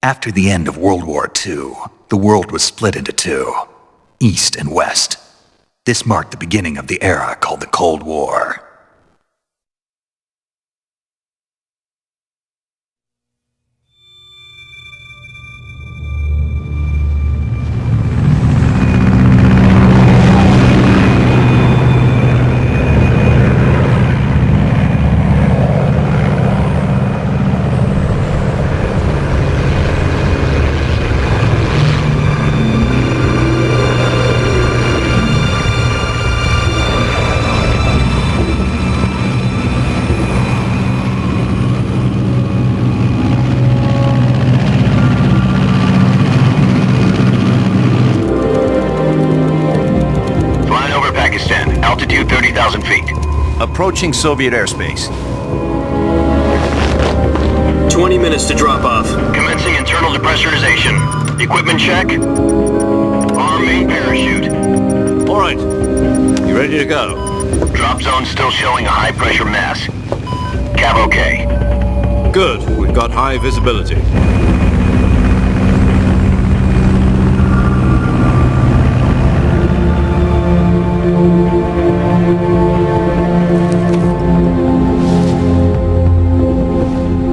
After the end of World War II, the world was split into two, East and West. This marked the beginning of the era called the Cold War. Altitude 30,000 feet. Approaching Soviet airspace. 20 minutes to drop off. Commencing internal depressurization. Equipment check. Arm main parachute. All right. You ready to go? Drop zone still showing a high pressure mass. Cav okay. Good. We've got high visibility.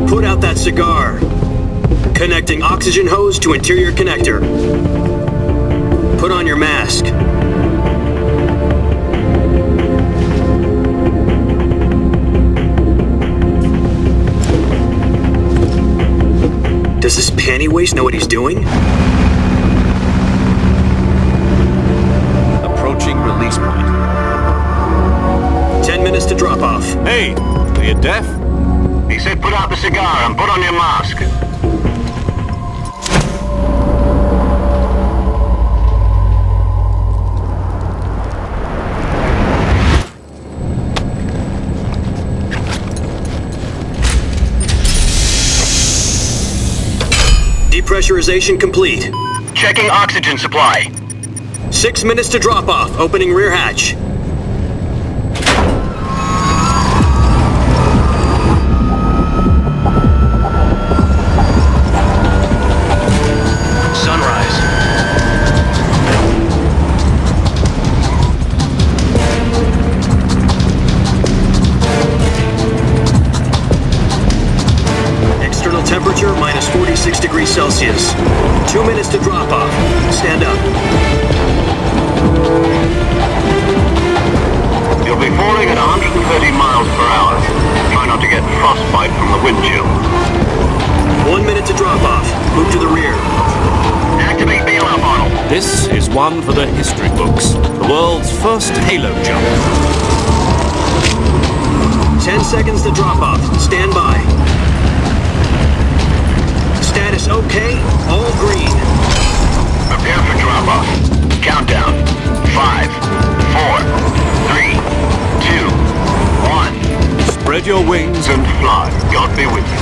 Put out that cigar. Connecting oxygen hose to interior connector. Put on your mask. Does this panty waste know what he's doing? Approaching release point. 10 minutes to drop off. Hey, are you deaf? He said put out the cigar and put on your mask. Depressurization complete. Checking oxygen supply. 6 minutes to drop off. Opening rear hatch. Sunrise. External temperature minus 46 degrees Celsius. 2 minutes to drop off. Stand up. You'll be falling at 130 miles per hour. Try not to get frostbite from the wind chill. 1 minute to drop off. Move to the rear. Activate bailout model. This is one for the history books. The world's first halo jump. 10 seconds to drop off. Stand by. Status okay. All green. Prepare for drop off. Countdown. 5, 4, 3, 2, 1. Spread your wings And fly. God be with you.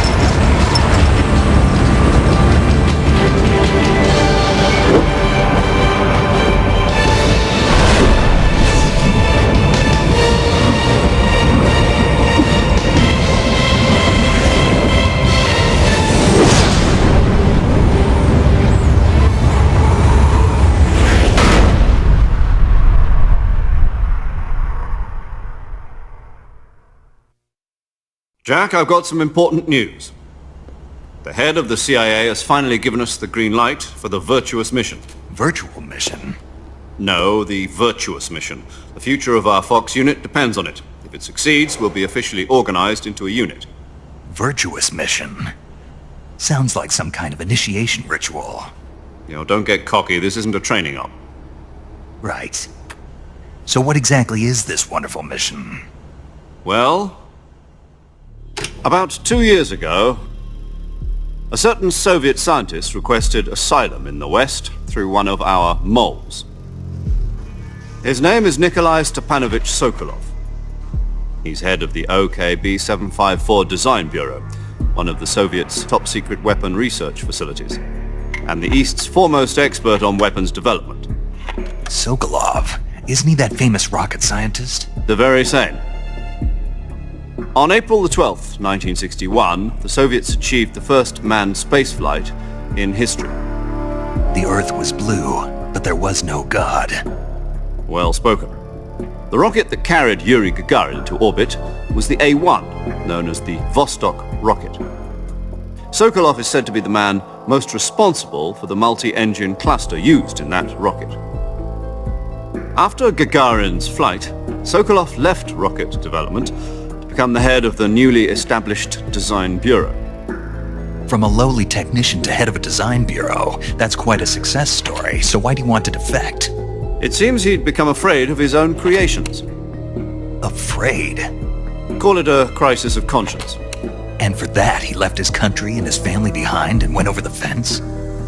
Jack, I've got some important news. The head of the CIA has finally given us the green light for the virtuous mission. Virtual mission? No, the virtuous mission. The future of our Fox unit depends on it. If it succeeds, we'll be officially organized into a unit. Virtuous mission? Sounds like some kind of initiation ritual. You know, don't get cocky. This isn't a training op. Right. So what exactly is this wonderful mission? Well, about 2 years ago, a certain Soviet scientist requested asylum in the West through one of our moles. His name is Nikolai Stepanovich Sokolov. He's head of the OKB-754 Design Bureau, one of the Soviets' top-secret weapon research facilities, and the East's foremost expert on weapons development. Sokolov? Isn't he that famous rocket scientist? The very same. On April the 12th, 1961, the Soviets achieved the first manned spaceflight in history. The Earth was blue, but there was no God. Well spoken. The rocket that carried Yuri Gagarin to orbit was the A-1, known as the Vostok rocket. Sokolov is said to be the man most responsible for the multi-engine cluster used in that rocket. After Gagarin's flight, Sokolov left rocket development to become the head of the newly established Design Bureau. From a lowly technician to head of a design bureau, that's quite a success story, so why do you want to defect? It seems he'd become afraid of his own creations. Afraid? Call it a crisis of conscience. And for that, he left his country and his family behind and went over the fence?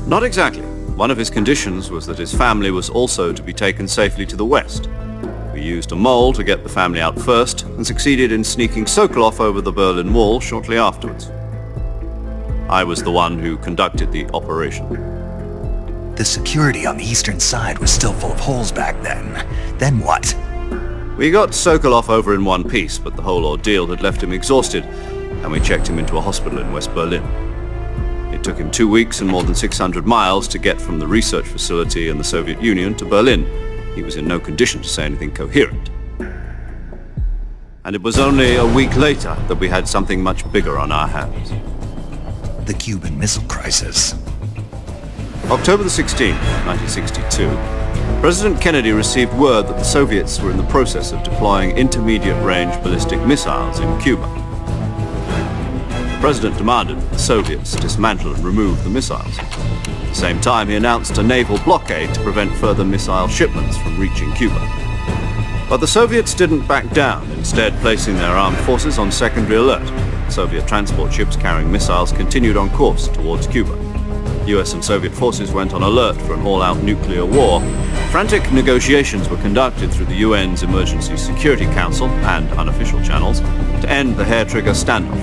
Not exactly. One of his conditions was that his family was also to be taken safely to the west. We used a mole to get the family out first and succeeded in sneaking Sokolov over the Berlin Wall shortly afterwards. I was the one who conducted the operation. The security on the eastern side was still full of holes back then. Then what? We got Sokolov over in one piece, but the whole ordeal had left him exhausted, and we checked him into a hospital in West Berlin. It took him 2 weeks and more than 600 miles to get from the research facility in the Soviet Union to Berlin. He was in no condition to say anything coherent. And it was only a week later that we had something much bigger on our hands. The Cuban Missile Crisis. October the 16th, 1962, President Kennedy received word that the Soviets were in the process of deploying intermediate-range ballistic missiles in Cuba. The President demanded that the Soviets dismantle and remove the missiles. At the same time, he announced a naval blockade to prevent further missile shipments from reaching Cuba. But the Soviets didn't back down, instead placing their armed forces on secondary alert. Soviet transport ships carrying missiles continued on course towards Cuba. US and Soviet forces went on alert for an all-out nuclear war. Frantic negotiations were conducted through the UN's Emergency Security Council and unofficial channels to end the hair-trigger standoff.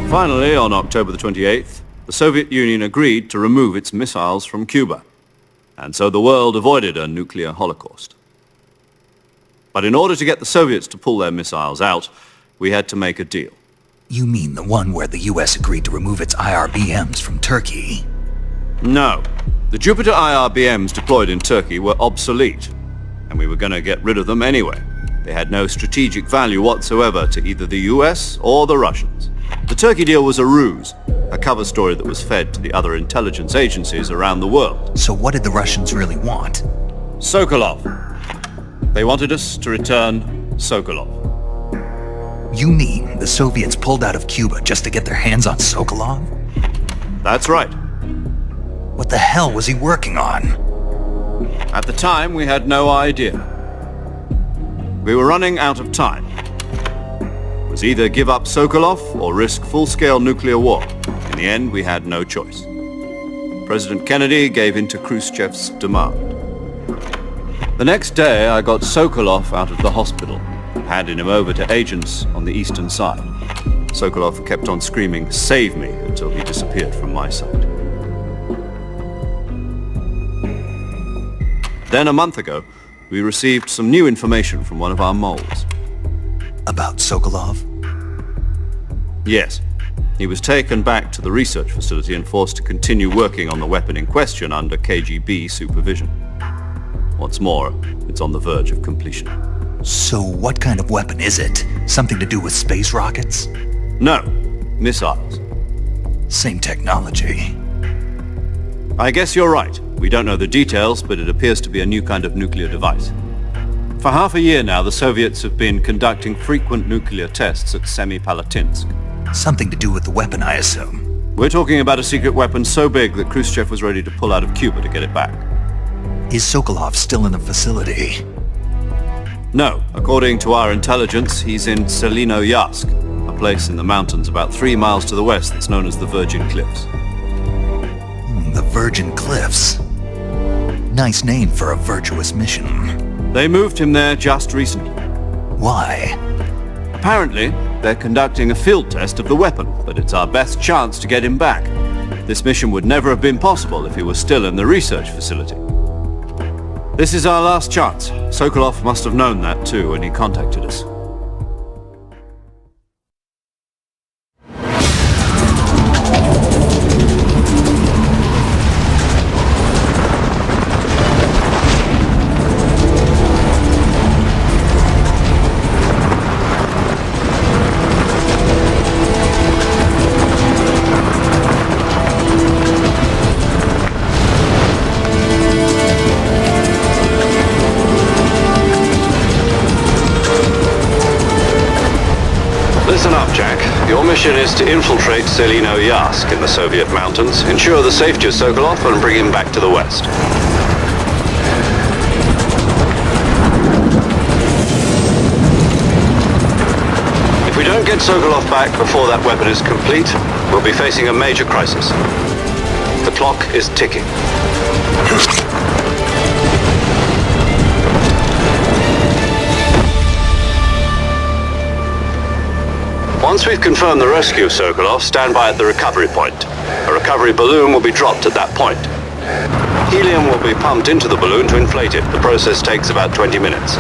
Finally, on October the 28th, the Soviet Union agreed to remove its missiles from Cuba. And so the world avoided a nuclear holocaust. But in order to get the Soviets to pull their missiles out, we had to make a deal. You mean the one where the US agreed to remove its IRBMs from Turkey? No. The Jupiter IRBMs deployed in Turkey were obsolete, and we were going to get rid of them anyway. They had no strategic value whatsoever to either the US or the Russians. The Turkey deal was a ruse, a cover story that was fed to the other intelligence agencies around the world. So what did the Russians really want? Sokolov. They wanted us to return Sokolov. You mean the Soviets pulled out of Cuba just to get their hands on Sokolov? That's right. What the hell was he working on? At the time, we had no idea. We were running out of time. It was either give up Sokolov or risk full-scale nuclear war. In the end, we had no choice. President Kennedy gave in to Khrushchev's demand. The next day, I got Sokolov out of the hospital, handing him over to agents on the eastern side. Sokolov kept on screaming, "Save me," until he disappeared from my sight. Then a month ago, we received some new information from one of our moles. About Sokolov? Yes. He was taken back to the research facility and forced to continue working on the weapon in question under KGB supervision. What's more, it's on the verge of completion. So what kind of weapon is it? Something to do with space rockets? No, missiles. Same technology. I guess you're right. We don't know the details, but it appears to be a new kind of nuclear device. For half a year now, the Soviets have been conducting frequent nuclear tests at Semipalatinsk. Something to do with the weapon, I assume. We're talking about a secret weapon so big that Khrushchev was ready to pull out of Cuba to get it back. Is Sokolov still in the facility? No. According to our intelligence, he's in Selinoyarsk, a place in the mountains about 3 miles to the west that's known as the Virgin Cliffs. The Virgin Cliffs. Nice name for a virtuous mission. They moved him there just recently. Why? Apparently, they're conducting a field test of the weapon, but it's our best chance to get him back. This mission would never have been possible if he was still in the research facility. This is our last chance. Sokolov must have known that too when he contacted us. mission is to infiltrate Selino Yask in the Soviet mountains, ensure the safety of Sokolov, and bring him back to the West. If we don't get Sokolov back before that weapon is complete, we'll be facing a major crisis. The clock is ticking. Once we've confirmed the rescue of Sokolov, stand by at the recovery point. A recovery balloon will be dropped at that point. Helium will be pumped into the balloon to inflate it. The process takes about 20 minutes.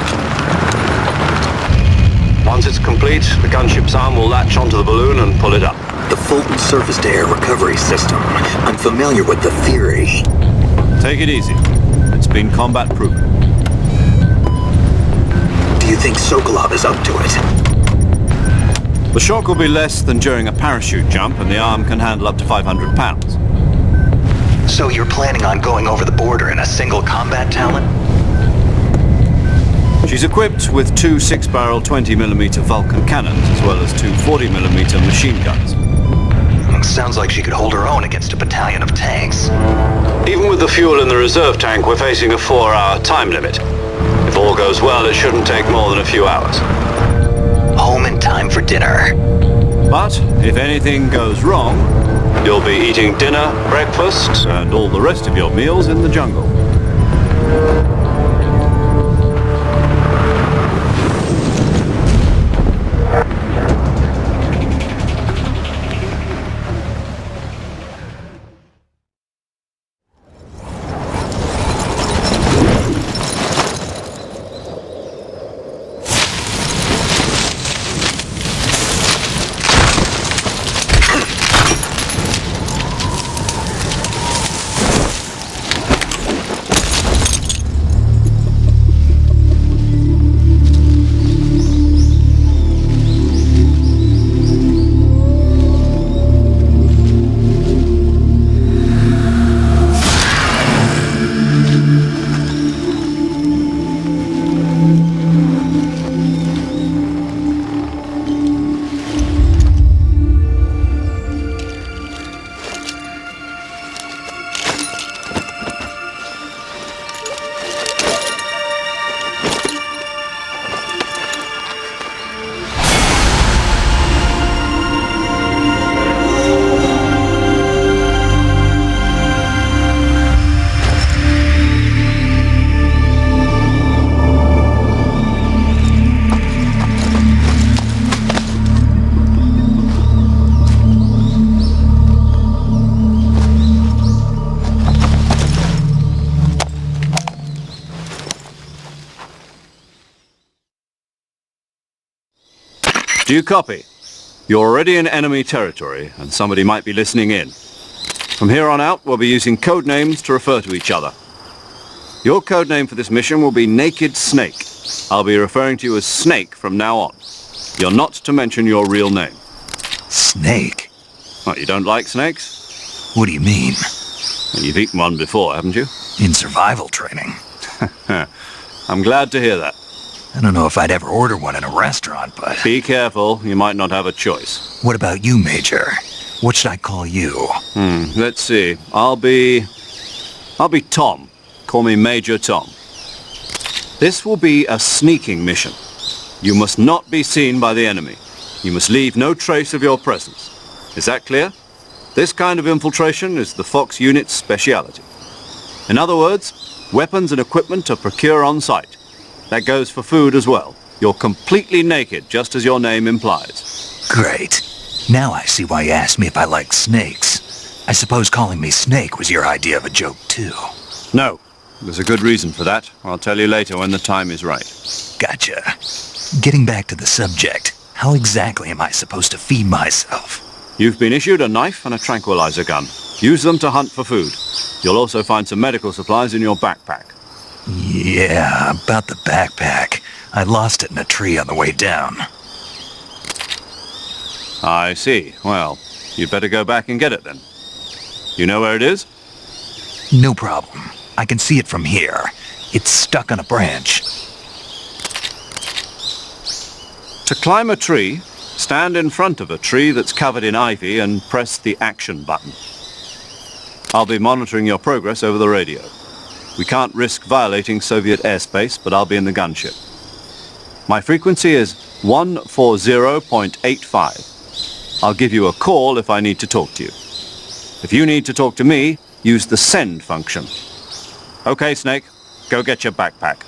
Once it's complete, the gunship's arm will latch onto the balloon and pull it up. The Fulton surface-to-air recovery system. I'm familiar with the theory. Take it easy. It's been combat-proven. Do you think Sokolov is up to it? The shock will be less than during a parachute jump, and the arm can handle up to 500 pounds. So you're planning on going over the border in a single combat talent? She's equipped with two 6-barrel 20mm Vulcan cannons, as well as two 40mm machine guns. Sounds like she could hold her own against a battalion of tanks. Even with the fuel in the reserve tank, we're facing a 4-hour time limit. If all goes well, it shouldn't take more than a few hours. Home in time for dinner. But if anything goes wrong, you'll be eating dinner, breakfast, and all the rest of your meals in the jungle. Do you copy? You're already in enemy territory, and somebody might be listening in. From here on out, we'll be using code names to refer to each other. Your code name for this mission will be Naked Snake. I'll be referring to you as Snake from now on. You're not to mention your real name. Snake? What, you don't like snakes? What do you mean? Well, you've eaten one before, haven't you? In survival training. I'm glad to hear that. I don't know if I'd ever order one in a restaurant, but... Be careful, you might not have a choice. What about you, Major? What should I call you? Let's see. I'll be Tom. Call me Major Tom. This will be a sneaking mission. You must not be seen by the enemy. You must leave no trace of your presence. Is that clear? This kind of infiltration is the Fox unit's speciality. In other words, weapons and equipment are procured on site. That goes for food as well. You're completely naked, just as your name implies. Great. Now I see why you asked me if I like snakes. I suppose calling me Snake was your idea of a joke, too. No. There's a good reason for that. I'll tell you later when the time is right. Gotcha. Getting back to the subject, how exactly am I supposed to feed myself? You've been issued a knife and a tranquilizer gun. Use them to hunt for food. You'll also find some medical supplies in your backpack. Yeah, about the backpack. I lost it in a tree on the way down. I see. Well, you'd better go back and get it then. You know where it is? No problem. I can see it from here. It's stuck on a branch. To climb a tree, Stand in front of a tree that's covered in ivy and press the action button. I'll be monitoring your progress over the radio. We can't risk violating Soviet airspace, but I'll be in the gunship. My frequency is 140.85. I'll give you a call if I need to talk to you. If you need to talk to me, use the send function. Okay, Snake, go get your backpack.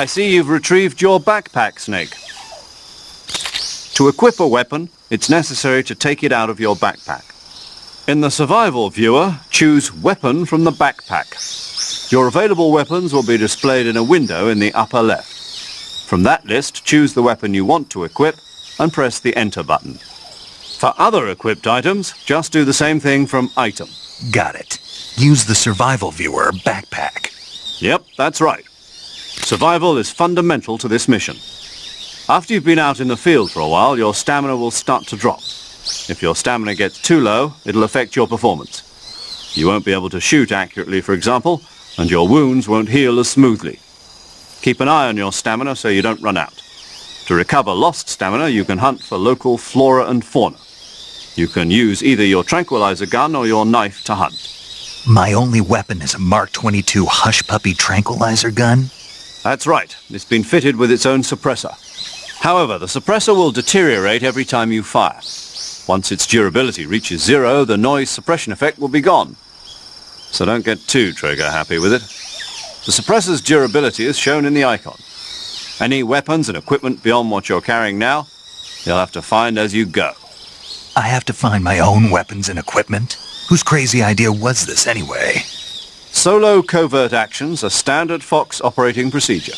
I see you've retrieved your backpack, Snake. To equip a weapon, it's necessary to take it out of your backpack. In the survival viewer, choose Weapon from the backpack. Your available weapons will be displayed in a window in the upper left. From that list, choose the weapon you want to equip and press the Enter button. For other equipped items, just do the same thing from Item. Got it. Use the survival viewer backpack. Yep, that's right. Survival is fundamental to this mission. After you've been out in the field for a while, your stamina will start to drop. If your stamina gets too low, it'll affect your performance. You won't be able to shoot accurately, for example, and your wounds won't heal as smoothly. Keep an eye on your stamina so you don't run out. To recover lost stamina, you can hunt for local flora and fauna. You can use either your tranquilizer gun or your knife to hunt. My only weapon is a Mark 22 Hush Puppy tranquilizer gun? That's right. It's been fitted with its own suppressor. However, the suppressor will deteriorate every time you fire. Once its durability reaches 0, the noise suppression effect will be gone. So don't get too trigger happy with it. The suppressor's durability is shown in the icon. Any weapons and equipment beyond what you're carrying now, you'll have to find as you go. I have to find my own weapons and equipment? Whose crazy idea was this anyway? Solo covert actions are standard Fox operating procedure.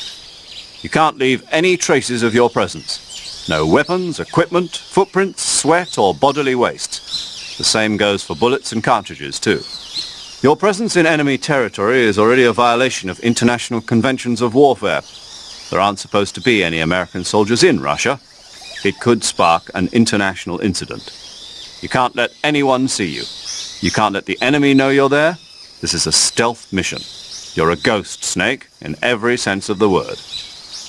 You can't leave any traces of your presence. No weapons, equipment, footprints, sweat, or bodily waste. The same goes for bullets and cartridges, too. Your presence in enemy territory is already a violation of international conventions of warfare. There aren't supposed to be any American soldiers in Russia. It could spark an international incident. You can't let anyone see you. You can't let the enemy know you're there. This is a stealth mission. You're a ghost, Snake, in every sense of the word.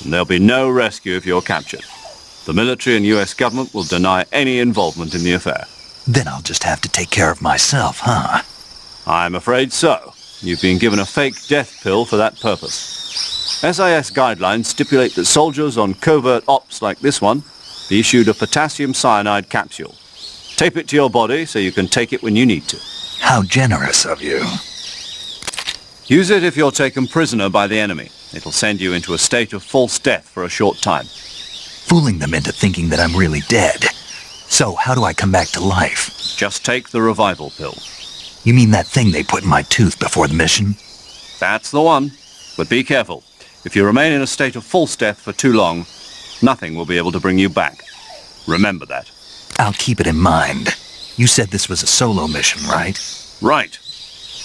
And there'll be no rescue if you're captured. The military and US government will deny any involvement in the affair. Then I'll just have to take care of myself, huh? I'm afraid so. You've been given a fake death pill for that purpose. SIS guidelines stipulate that soldiers on covert ops like this one be issued a potassium cyanide capsule. Tape it to your body so you can take it when you need to. How generous of you. Use it if you're taken prisoner by the enemy. It'll send you into a state of false death for a short time. Fooling them into thinking that I'm really dead. So how do I come back to life? Just take the revival pill. You mean that thing they put in my tooth before the mission? That's the one. But be careful. If you remain in a state of false death for too long, nothing will be able to bring you back. Remember that. I'll keep it in mind. You said this was a solo mission, right? Right.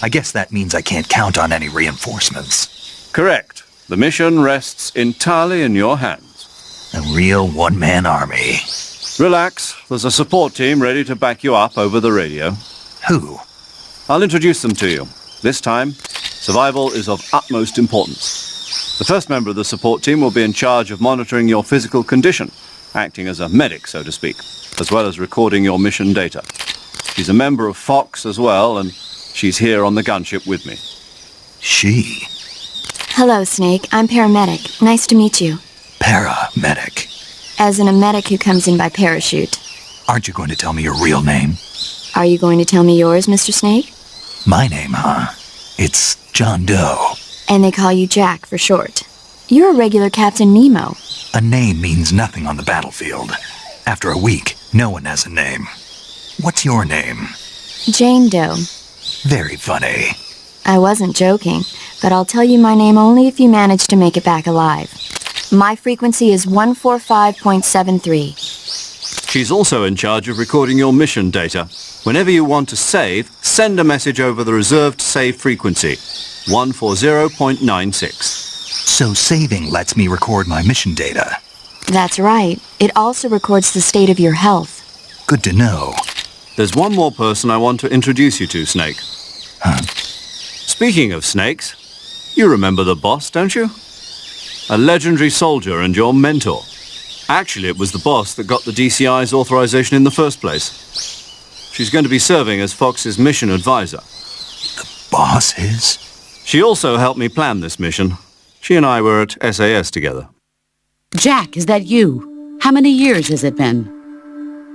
I guess that means I can't count on any reinforcements. Correct. The mission rests entirely in your hands. A real one-man army. Relax. There's a support team ready to back you up over the radio. Who? I'll introduce them to you. This time, survival is of utmost importance. The first member of the support team will be in charge of monitoring your physical condition, acting as a medic, so to speak. as well as recording your mission data. She's a member of Fox as well, and she's here on the gunship with me. She? Hello, Snake. I'm paramedic. Nice to meet you. Paramedic. As in a medic who comes in by parachute. Aren't you going to tell me your real name? Are you going to tell me yours, Mr. Snake? My name, huh? It's John Doe. And they call you Jack for short. You're a regular Captain Nemo. A name means nothing on the battlefield. After a week, no one has a name. What's your name? Jane Doe. Very funny. I wasn't joking, but I'll tell you my name only if you manage to make it back alive. My frequency is 145.73. She's also in charge of recording your mission data. Whenever you want to save, send a message over the reserved save frequency, 140.96. So saving lets me record my mission data. That's right. It also records the state of your health. Good to know. There's one more person I want to introduce you to, Snake. Huh? Speaking of snakes, you remember the boss, don't you? A legendary soldier and your mentor. Actually, it was the boss that got the DCI's authorization in the first place. She's going to be serving as Fox's mission advisor. The boss is? She also helped me plan this mission. She and I were at SAS together. Jack, is that you? How many years has it been?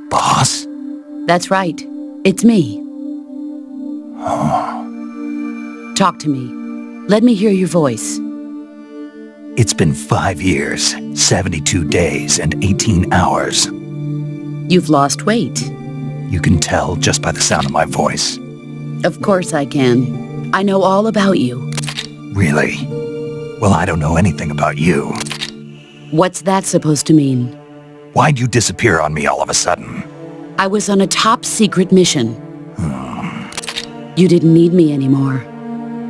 Boss? That's right. It's me. Talk to me. Let me hear your voice. It's been 5 years, 72 days, and 18 hours. You've lost weight. You can tell just by the sound of my voice. Of course I can. I know all about you. Really? Well, I don't know anything about you. What's that supposed to mean? Why'd you disappear on me all of a sudden? I was on a top-secret mission. You didn't need me anymore.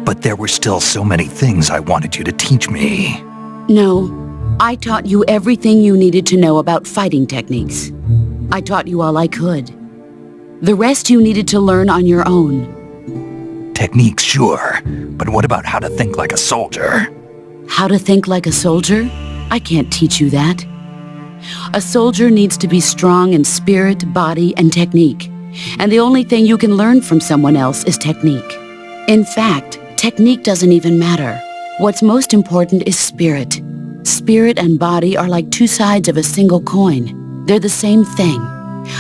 But there were still so many things I wanted you to teach me. No, I taught you everything you needed to know about fighting techniques. I taught you all I could. The rest you needed to learn on your own. Techniques, sure. But what about how to think like a soldier? How to think like a soldier? I can't teach you that. A soldier needs to be strong in spirit, body, and technique. And the only thing you can learn from someone else is technique. In fact, technique doesn't even matter. What's most important is spirit. Spirit and body are like two sides of a single coin. They're the same thing.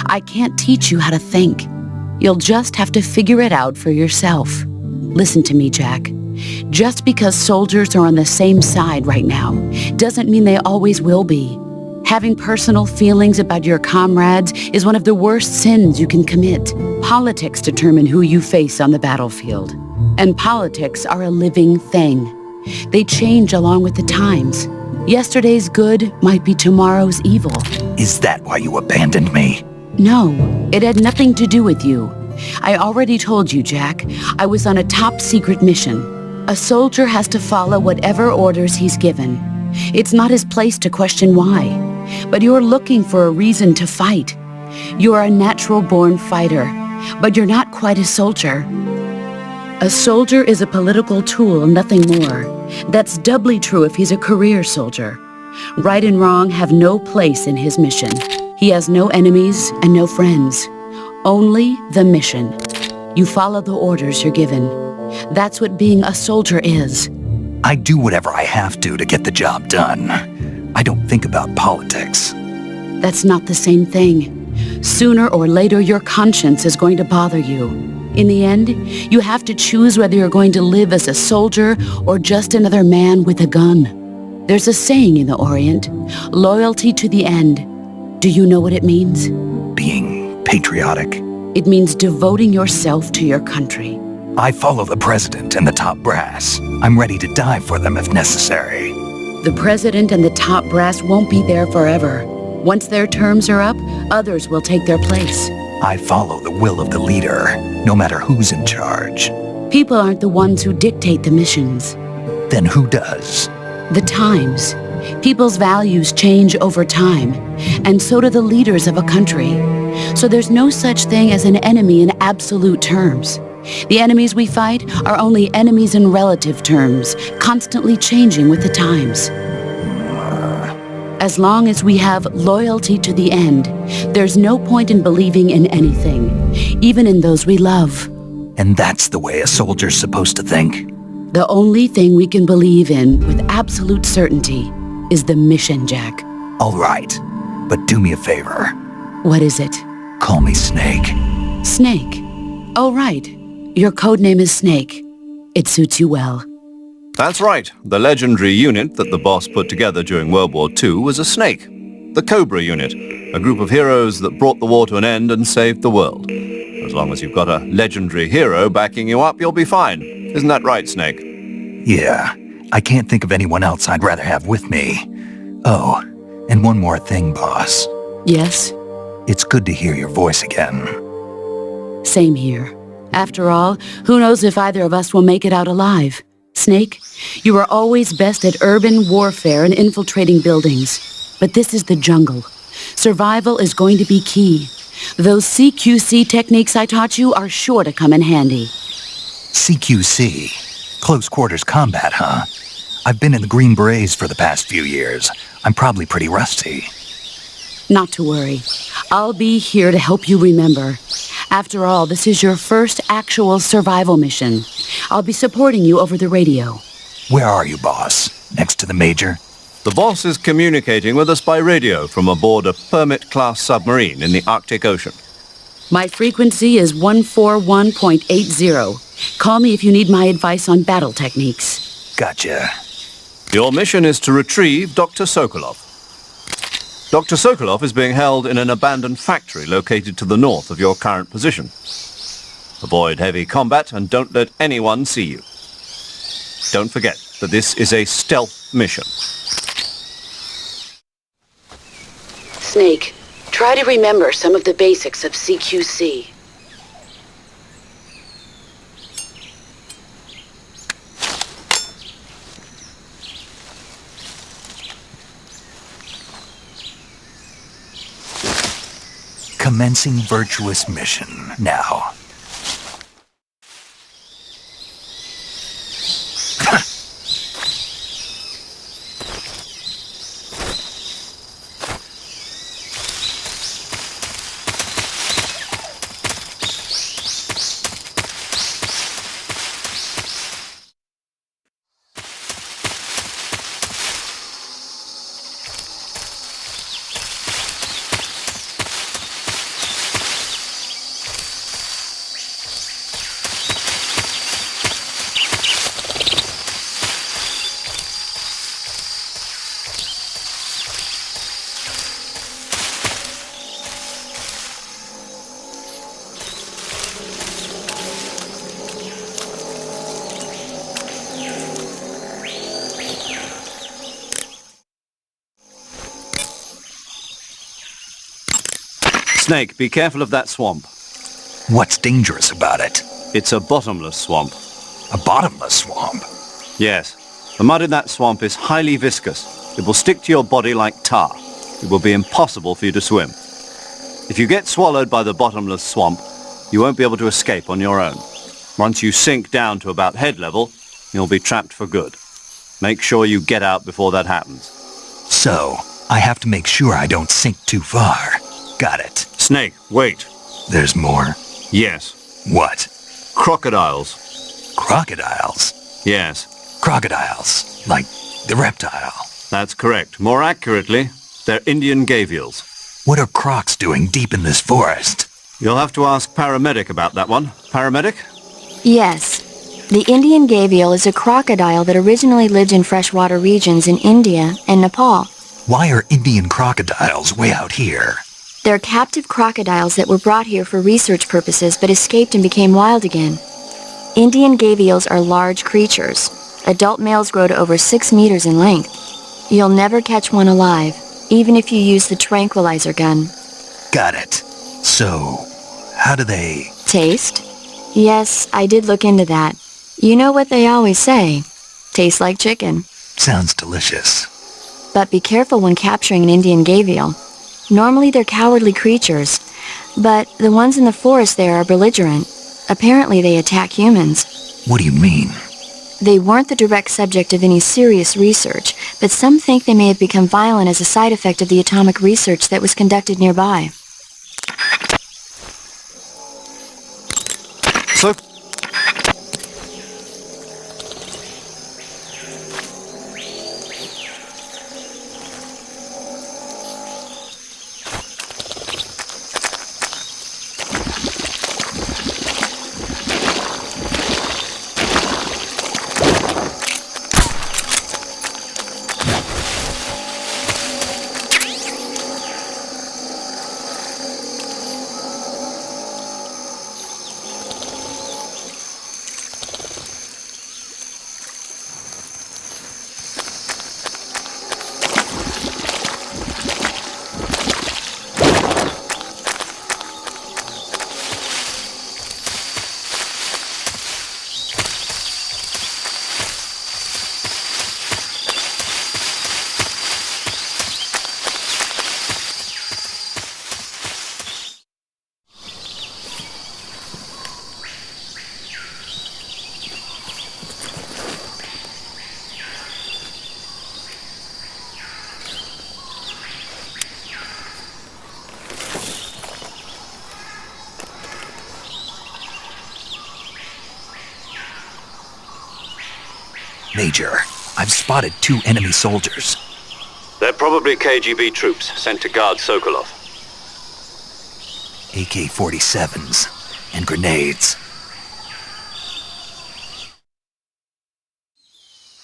I can't teach you how to think. You'll just have to figure it out for yourself. Listen to me, Jack. Just because soldiers are on the same side right now doesn't mean they always will be. Having personal feelings about your comrades is one of the worst sins you can commit. Politics determine who you face on the battlefield. And politics are a living thing. They change along with the times. Yesterday's good might be tomorrow's evil. Is that why you abandoned me? No, it had nothing to do with you. I already told you, Jack. I was on a top-secret mission. A soldier has to follow whatever orders he's given. It's not his place to question why. But you're looking for a reason to fight. You're a natural-born fighter, but you're not quite a soldier. A soldier is a political tool, nothing more. That's doubly true if he's a career soldier. Right and wrong have no place in his mission. He has no enemies and no friends. Only the mission. You follow the orders you're given. That's what being a soldier is. I do whatever I have to get the job done. I don't think about politics. That's not the same thing. Sooner or later, your conscience is going to bother you. In the end, you have to choose whether you're going to live as a soldier or just another man with a gun. There's a saying in the Orient, loyalty to the end. Do you know what it means? Being patriotic. It means devoting yourself to your country. I follow the president and the top brass. I'm ready to die for them if necessary. The president and the top brass won't be there forever. Once their terms are up, others will take their place. I follow the will of the leader, no matter who's in charge. People aren't the ones who dictate the missions. Then who does? The times. People's values change over time, and so do the leaders of a country. So there's no such thing as an enemy in absolute terms. The enemies we fight are only enemies in relative terms, constantly changing with the times. As long as we have loyalty to the end, there's no point in believing in anything, even in those we love. And that's the way a soldier's supposed to think? The only thing we can believe in with absolute certainty is the mission, Jack. All right, but do me a favor. What is it? Call me Snake. Snake. Oh, right. Your code name is Snake. It suits you well. That's right. The legendary unit that the boss put together during World War II was a snake. The Cobra unit, a group of heroes that brought the war to an end and saved the world. As long as you've got a legendary hero backing you up, you'll be fine. Isn't that right, Snake? Yeah, I can't think of anyone else I'd rather have with me. Oh, and one more thing, boss. Yes? It's good to hear your voice again. Same here. After all, who knows if either of us will make it out alive? Snake, you are always best at urban warfare and infiltrating buildings. But this is the jungle. Survival is going to be key. Those CQC techniques I taught you are sure to come in handy. CQC? Close quarters combat, huh? I've been in the Green Berets for the past few years. I'm probably pretty rusty. Not to worry. I'll be here to help you remember. After all, this is your first actual survival mission. I'll be supporting you over the radio. Where are you, boss? Next to the Major? The boss is communicating with us by radio from aboard a Permit-class submarine in the Arctic Ocean. My frequency is 141.80. Call me if you need my advice on battle techniques. Gotcha. Your mission is to retrieve Dr. Sokolov. Dr. Sokolov is being held in an abandoned factory located to the north of your current position. Avoid heavy combat and don't let anyone see you. Don't forget that this is a stealth mission. Snake, try to remember some of the basics of CQC. Commencing virtuous mission now. Snake, be careful of that swamp. What's dangerous about it? It's a bottomless swamp. A bottomless swamp? Yes. The mud in that swamp is highly viscous. It will stick to your body like tar. It will be impossible for you to swim. If you get swallowed by the bottomless swamp, you won't be able to escape on your own. Once you sink down to about head level, you'll be trapped for good. Make sure you get out before that happens. So, I have to make sure I don't sink too far. Got it. Snake, wait. There's more? Yes. What? Crocodiles. Crocodiles? Yes. Crocodiles, like the reptile. That's correct. More accurately, they're Indian gavials. What are crocs doing deep in this forest? You'll have to ask Paramedic about that one. Paramedic? Yes. The Indian gavial is a crocodile that originally lived in freshwater regions in India and Nepal. Why are Indian crocodiles way out here? They're captive crocodiles that were brought here for research purposes but escaped and became wild again. Indian gavials are large creatures. Adult males grow to over 6 meters in length. You'll never catch one alive, even if you use the tranquilizer gun. Got it. So, how do they... Taste? Yes, I did look into that. You know what they always say. Tastes like chicken. Sounds delicious. But be careful when capturing an Indian gavial. Normally they're cowardly creatures, but the ones in the forest there are belligerent. Apparently they attack humans. What do you mean? They weren't the direct subject of any serious research, but some think they may have become violent as a side effect of the atomic research that was conducted nearby. So, Major, I've spotted 2 enemy soldiers. they're probably KGB troops sent to guard Sokolov. AK-47s and grenades.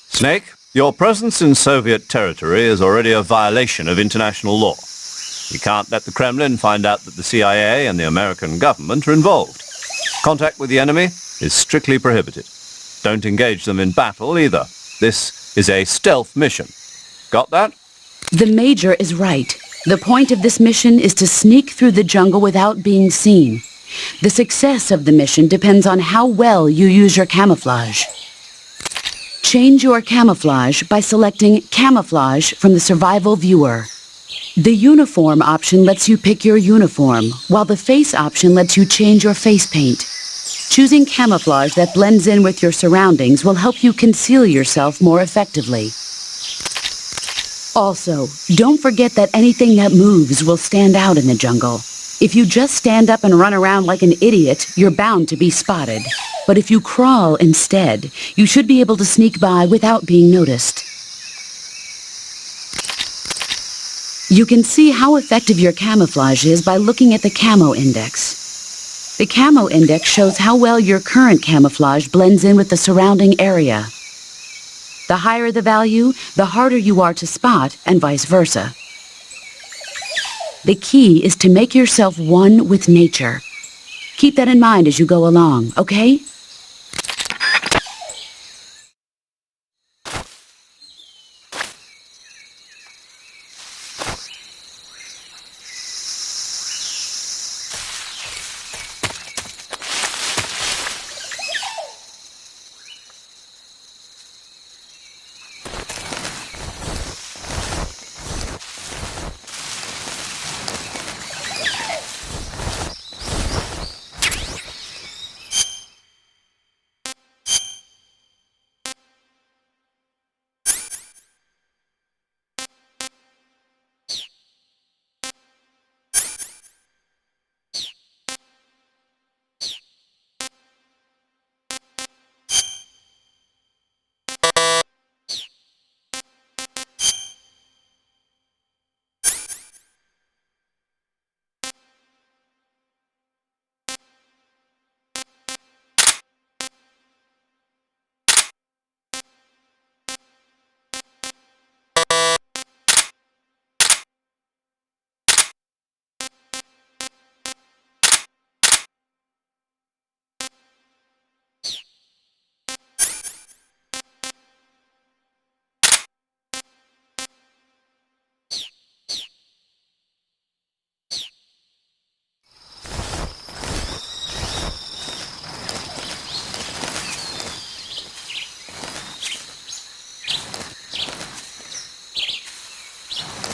Snake, your presence in Soviet territory is already a violation of international law. We can't let the Kremlin find out that the CIA and the American government are involved. Contact with the enemy is strictly prohibited. Don't engage them in battle either. This is a stealth mission. Got that? The Major is right. The point of this mission is to sneak through the jungle without being seen. The success of the mission depends on how well you use your camouflage. Change your camouflage by selecting Camouflage from the Survival Viewer. The Uniform option lets you pick your uniform, while the Face option lets you change your face paint. Choosing camouflage that blends in with your surroundings will help you conceal yourself more effectively. Also, don't forget that anything that moves will stand out in the jungle. If you just stand up and run around like an idiot, you're bound to be spotted. But if you crawl instead, you should be able to sneak by without being noticed. You can see how effective your camouflage is by looking at the Camo Index. The Camo Index shows how well your current camouflage blends in with the surrounding area. The higher the value, the harder you are to spot, and vice versa. The key is to make yourself one with nature. Keep that in mind as you go along, okay?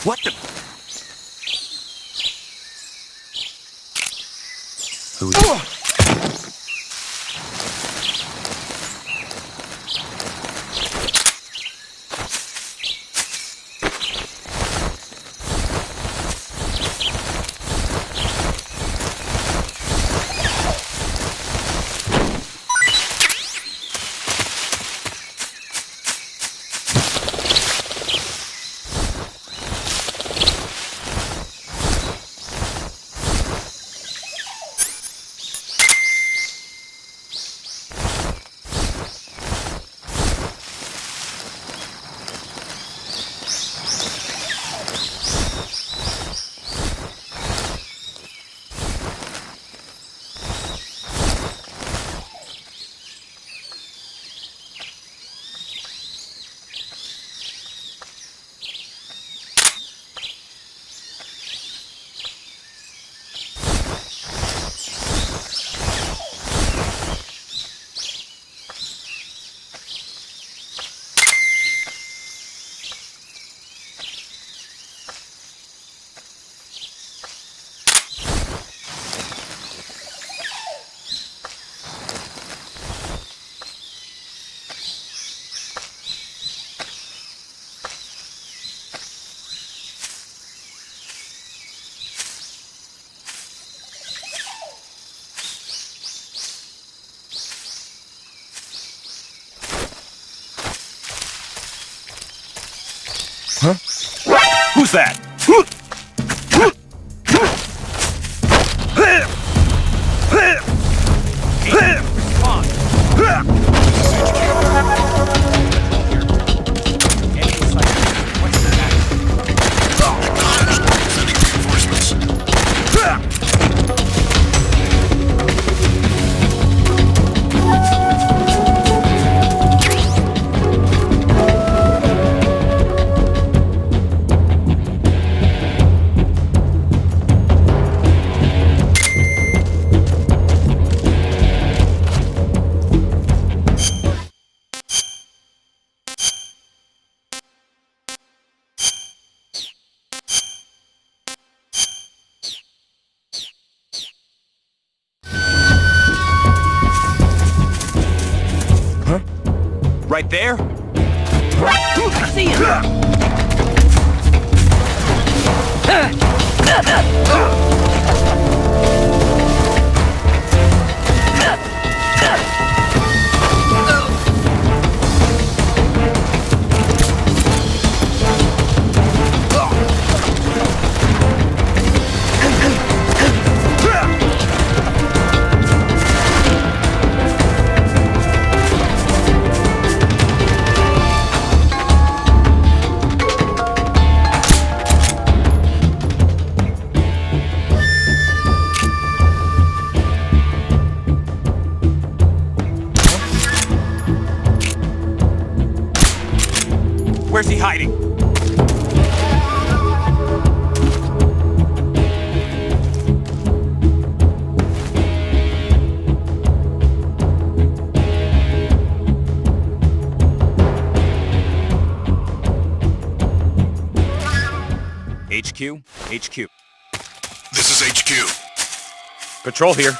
What the... Who's that? Right there? I see Where's he hiding? HQ? HQ. This is HQ. Patrol here.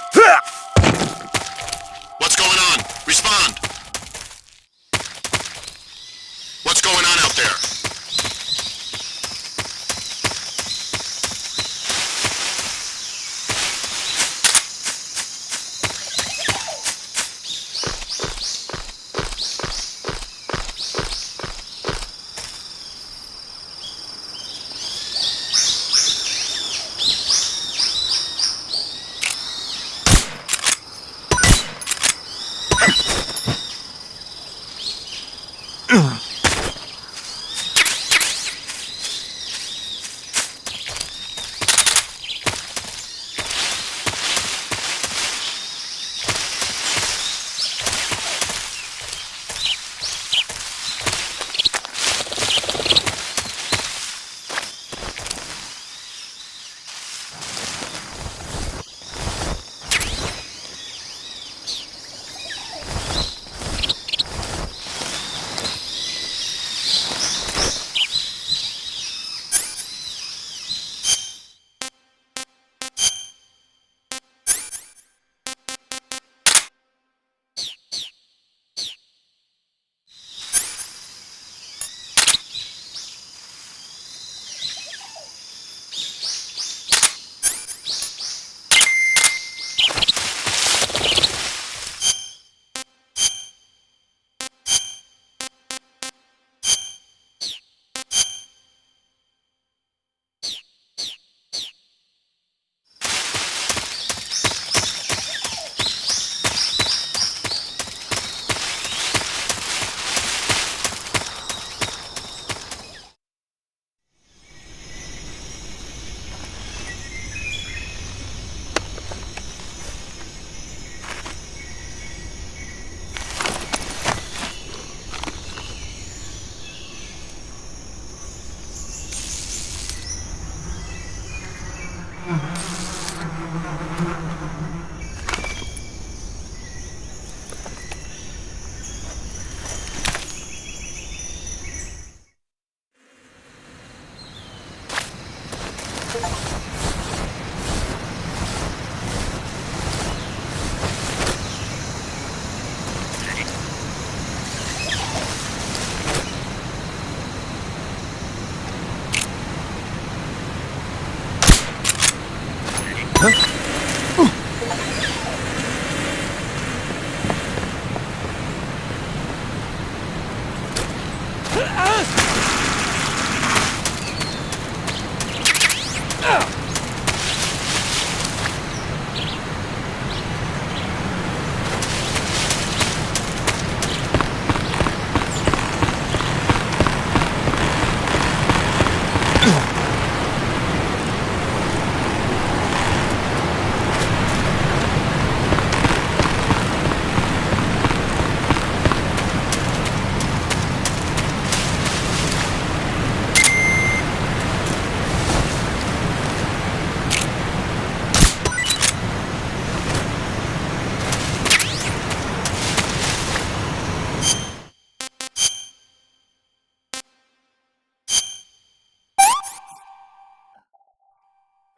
What's going on? Respond. What's going on out there?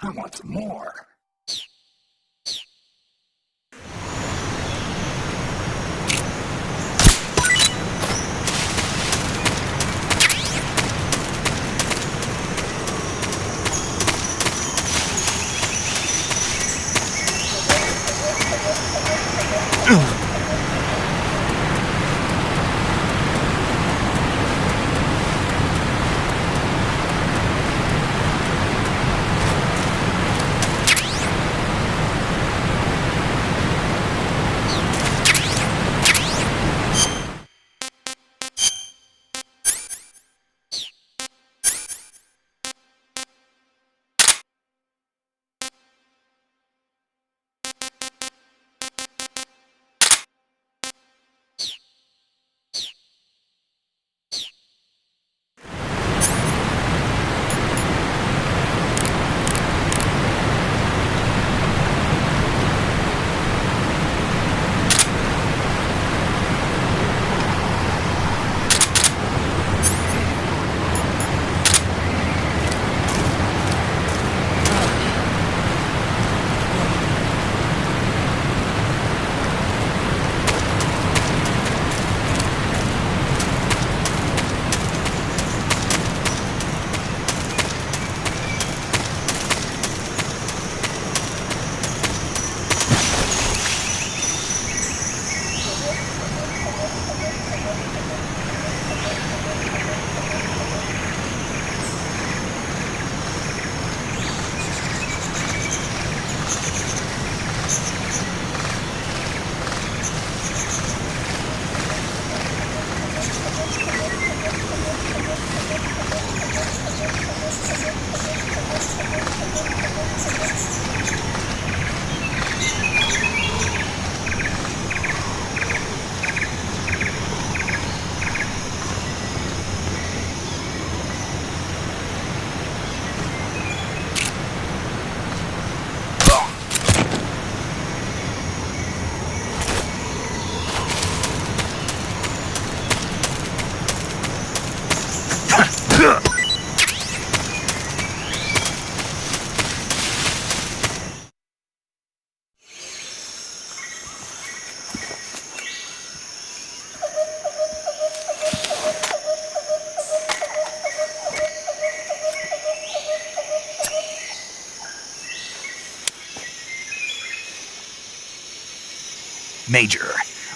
I want some more. Major,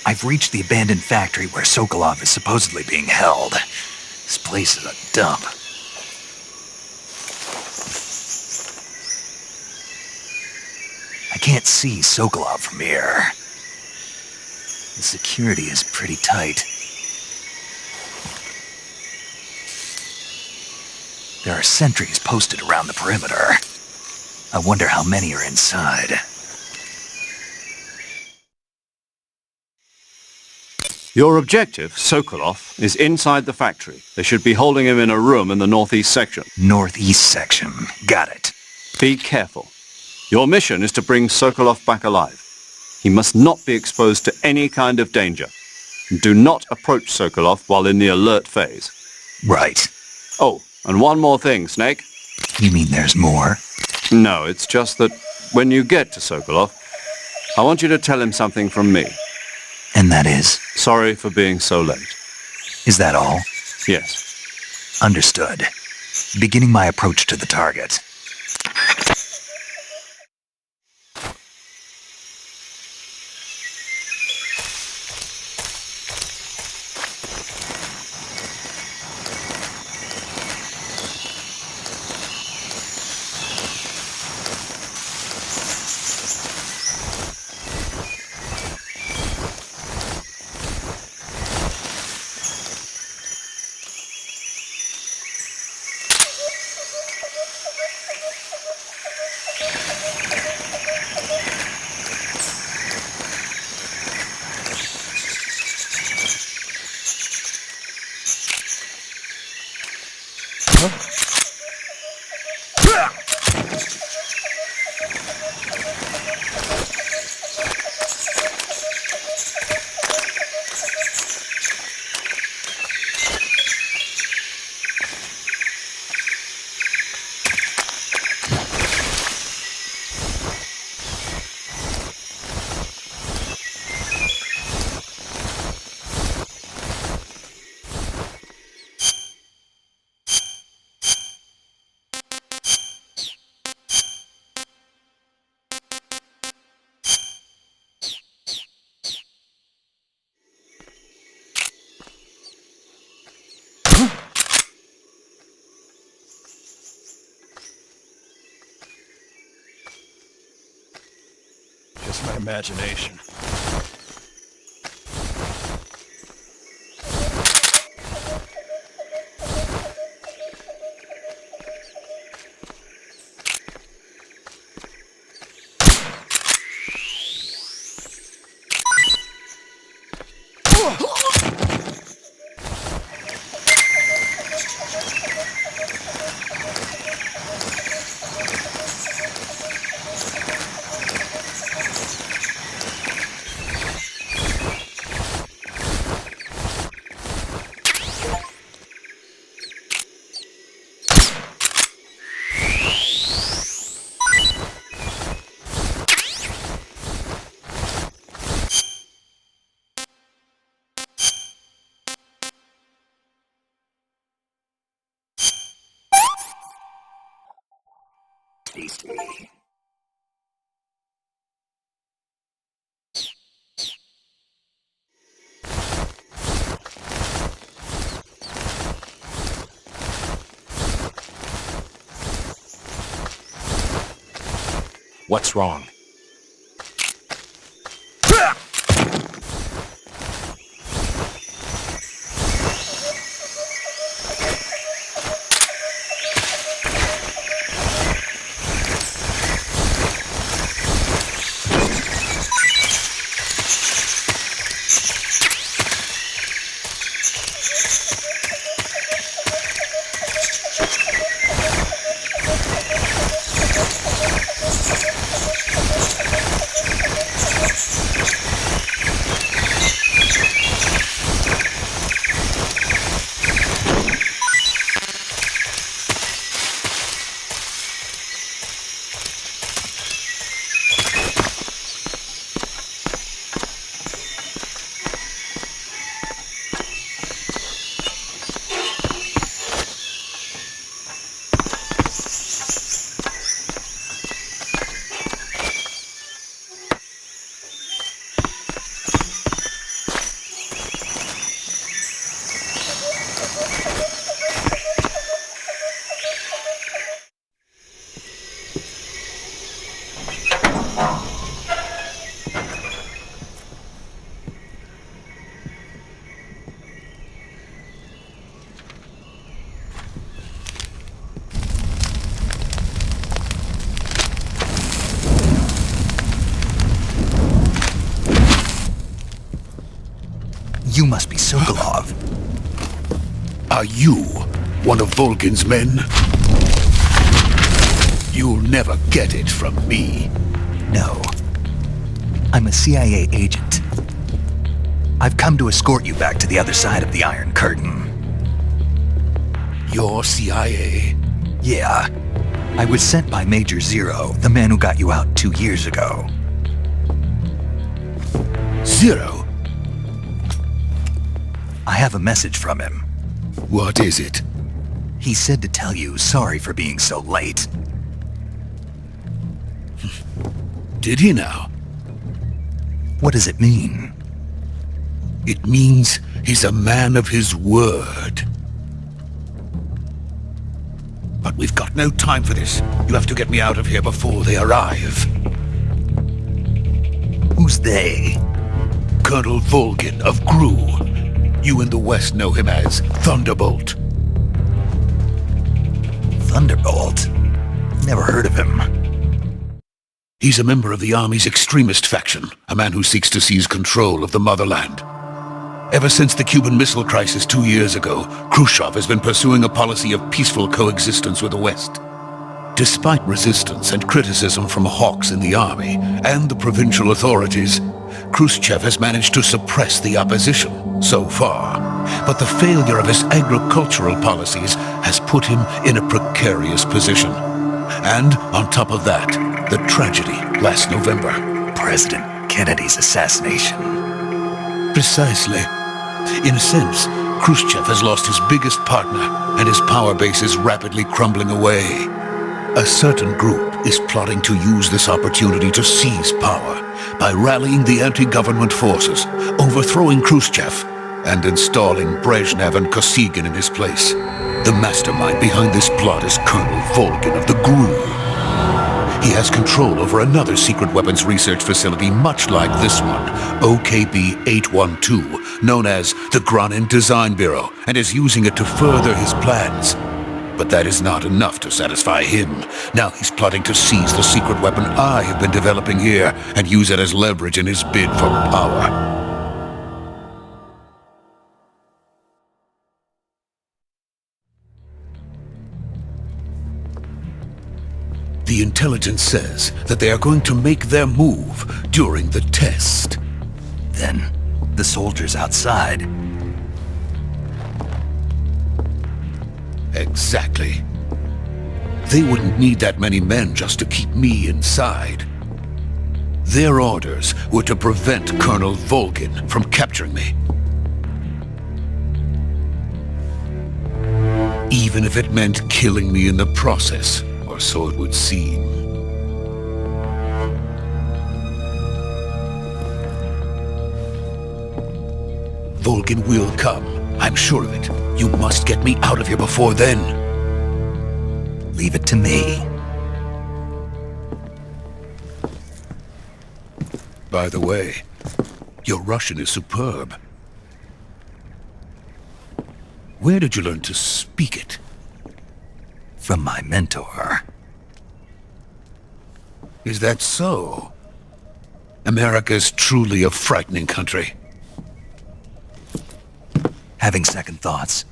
I've reached the abandoned factory where Sokolov is supposedly being held. This place is a dump. I can't see Sokolov from here. The security is pretty tight. There are sentries posted around the perimeter. I wonder how many are inside. Your objective, Sokolov, is inside the factory. They should be holding him in a room in the northeast section. Northeast section. Got it. Be careful. Your mission is to bring Sokolov back alive. He must not be exposed to any kind of danger. Do not approach Sokolov while in the alert phase. Right. Oh, and one more thing, Snake. You mean there's more? No, it's just that when you get to Sokolov, I want you to tell him something from me. And that is? Sorry for being so late. Is that all? Yes. Understood. Beginning my approach to the target. just my imagination. What's wrong? You must be Sokolov. Are you one of Volgin's men? You'll never get it from me. No. I'm a CIA agent. I've come to escort you back to the other side of the Iron Curtain. You're CIA? Yeah. I was sent by Major Zero, the man who got you out 2 years ago. Zero? I have a message from him. What is it? He said to tell you sorry for being so late. Did he now? What does it mean? It means he's a man of his word. But we've got no time for this. You have to get me out of here before they arrive. Who's they? Colonel Volgin of GRU. You in the West know him as Thunderbolt. Thunderbolt? Never heard of him. He's a member of the Army's extremist faction, a man who seeks to seize control of the motherland. Ever since the Cuban Missile Crisis 2 years ago, Khrushchev has been pursuing a policy of peaceful coexistence with the West. Despite resistance and criticism from hawks in the army and the provincial authorities, Khrushchev has managed to suppress the opposition so far. But the failure of his agricultural policies has put him in a precarious position. And on top of that, the tragedy last November. President Kennedy's assassination. Precisely. In a sense, Khrushchev has lost his biggest partner, and his power base is rapidly crumbling away. A certain group is plotting to use this opportunity to seize power by rallying the anti-government forces, overthrowing Khrushchev, and installing Brezhnev and Kosygin in his place. The mastermind behind this plot is Colonel Volgin of the GRU. He has control over another secret weapons research facility much like this one, OKB-812, known as the Granin Design Bureau, and is using it to further his plans. But that is not enough to satisfy him. Now he's plotting to seize the secret weapon I have been developing here and use it as leverage in his bid for power. The intelligence says that they are going to make their move during the test. Then, the soldiers outside. Exactly. They wouldn't need that many men just to keep me inside. Their orders were to prevent Colonel Volgin from capturing me. Even if it meant killing me in the process. Or so it would seem. Volgin will come. I'm sure of it. You must get me out of here before then. Leave it to me. By the way, your Russian is superb. Where did you learn to speak it? From my mentor. Is that so? America's truly a frightening country. Having second thoughts?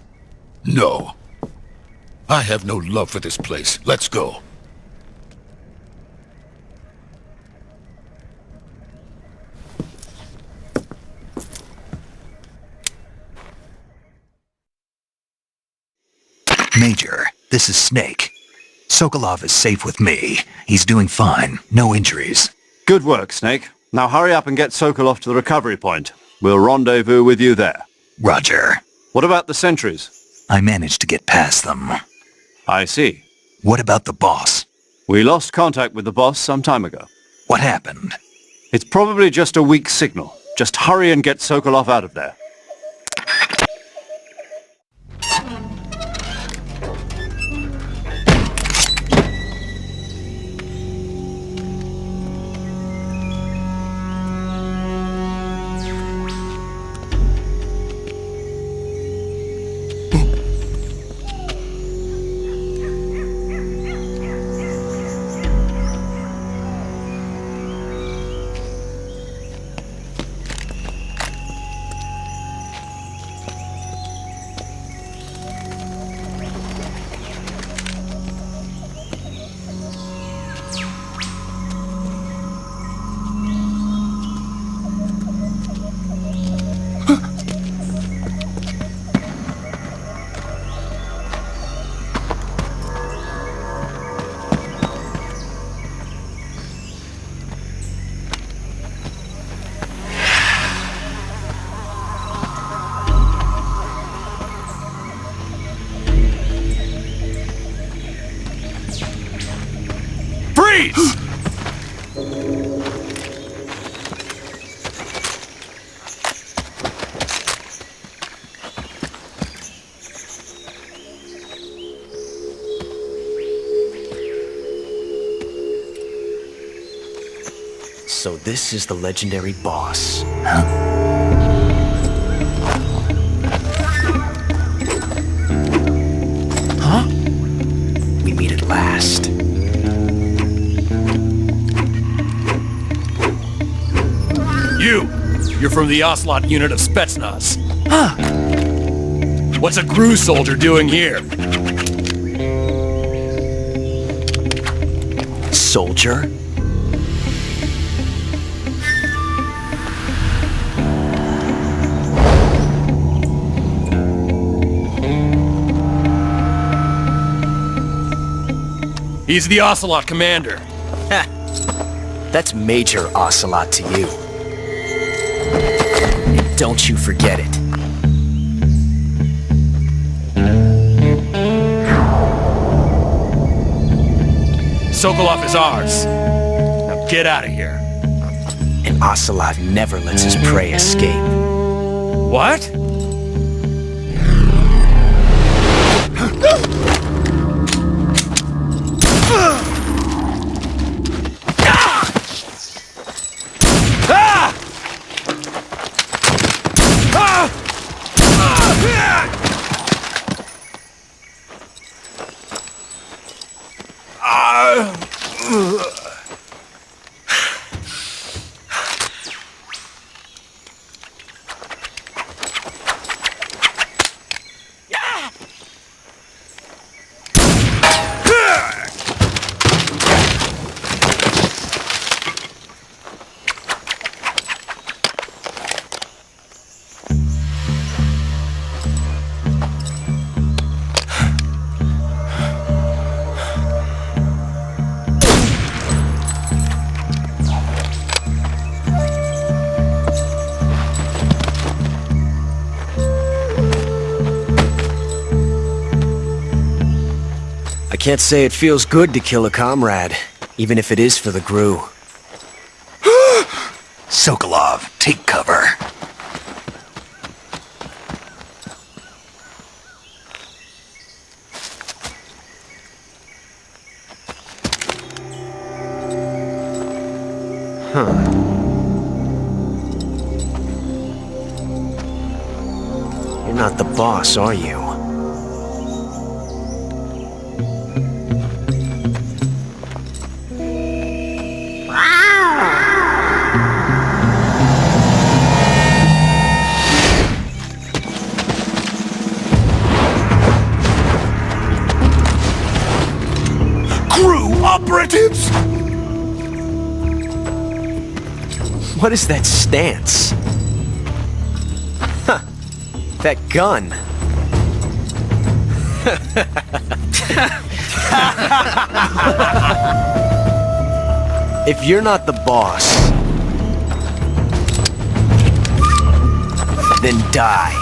No. I have no love for this place. Let's go. Major, this is Snake. Sokolov is safe with me. He's doing fine. No injuries. Good work, Snake. Now hurry up and get Sokolov to the recovery point. We'll rendezvous with you there. Roger. What about the sentries? I managed to get past them. I see. What about the boss? We lost contact with the boss some time ago. What happened? It's probably just a weak signal. Just hurry and get Sokolov out of there. Freeze! So this is the legendary boss. Huh? We meet at last. You're from the Ocelot unit of Spetsnaz. Huh. What's a GRU soldier doing here? Soldier? He's the Ocelot commander. Heh. That's Major Ocelot to you. And don't you forget it. Sokolov is ours. Now get out of here. And Ocelot never lets his prey escape. What? I can't say it feels good to kill a comrade, even if it is for the GRU. Sokolov, take cover. You're not the boss, are you? GRU operatives! What is that stance? Huh. That gun. If you're not the boss, then die.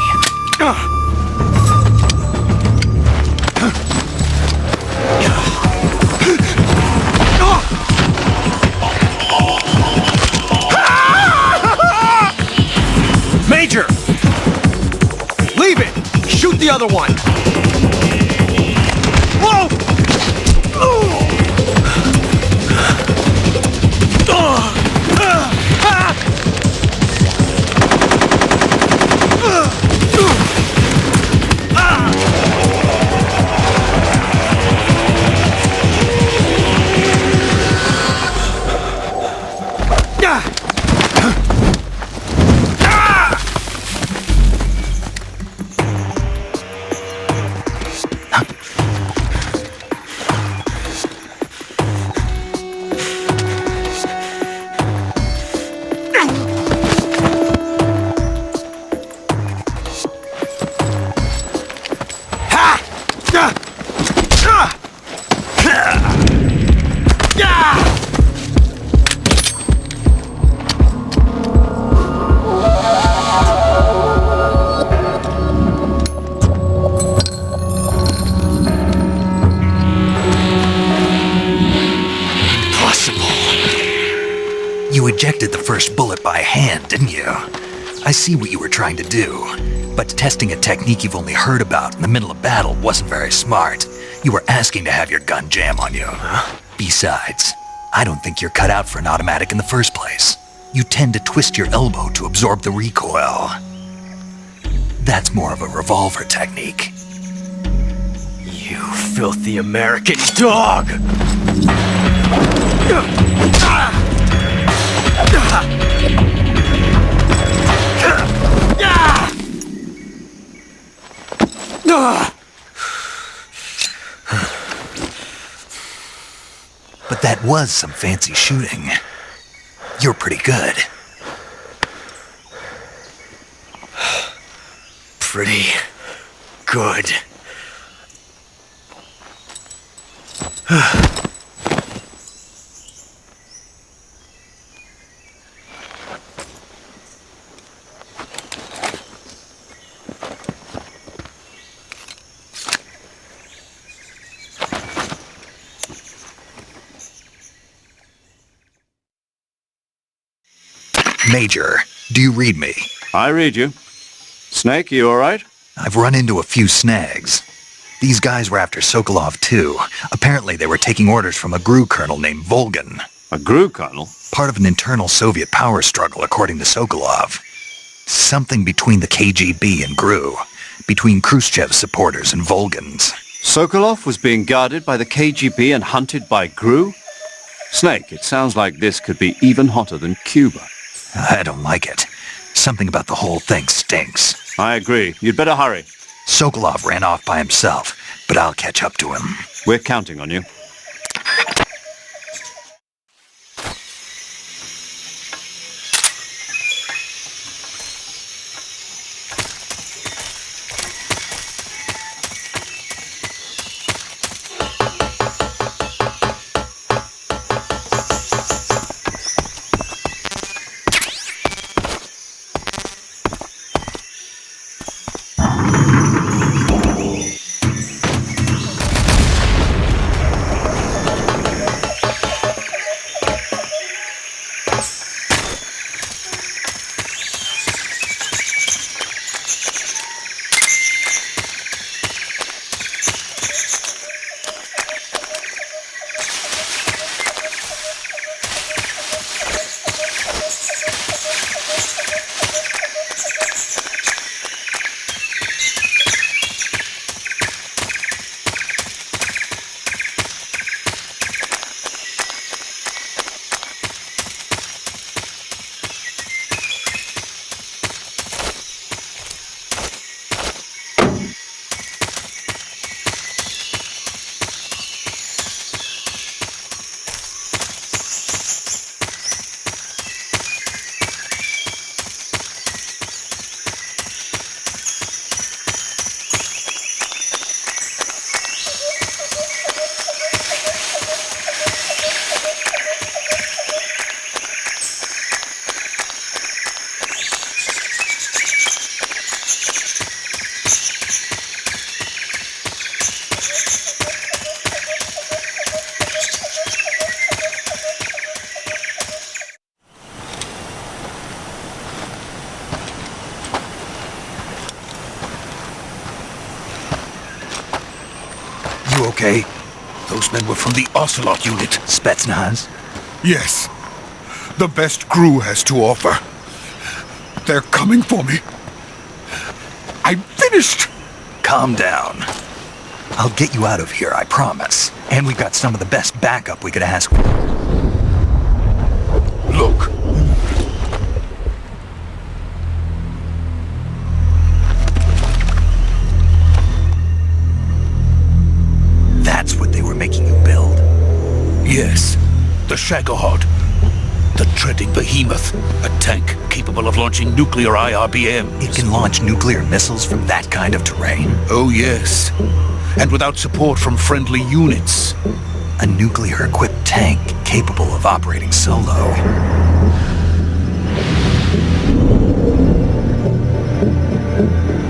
Major! Leave it! Shoot the other one! Whoa! You ejected the first bullet by hand, didn't you? I see what you were trying to do, but testing a technique you've only heard about in the middle of battle wasn't very smart. You were asking to have your gun jam on you. Besides, I don't think you're cut out for an automatic in the first place. You tend to twist your elbow to absorb the recoil. That's more of a revolver technique. You filthy American dog! But that was some fancy shooting. You're pretty good. Pretty good. Major, do you read me? I read you. Snake, you all right? I've run into a few snags. These guys were after Sokolov too. Apparently they were taking orders from a GRU colonel named Volgin. A GRU colonel? Part of an internal Soviet power struggle, according to Sokolov. Something between the KGB and GRU. Between Khrushchev's supporters and Volgin's. Sokolov was being guarded by the KGB and hunted by GRU? Snake, it sounds like this could be even hotter than Cuba. I don't like it. Something about the whole thing stinks. I agree. You'd better hurry. Sokolov ran off by himself, but I'll catch up to him. We're counting on you. okay? Those men were from the Ocelot unit. Spetsnaz? Yes. The best crew has to offer. They're coming for me. I'm finished! Calm down. I'll get you out of here, I promise. And we've got some of the best backup we could ask. Look. That's what they were making you build? Yes. The Shagohod. The treading behemoth. A tank capable of launching nuclear IRBMs. It can launch nuclear missiles from that kind of terrain? Oh, yes. And without support from friendly units. A nuclear-equipped tank capable of operating solo.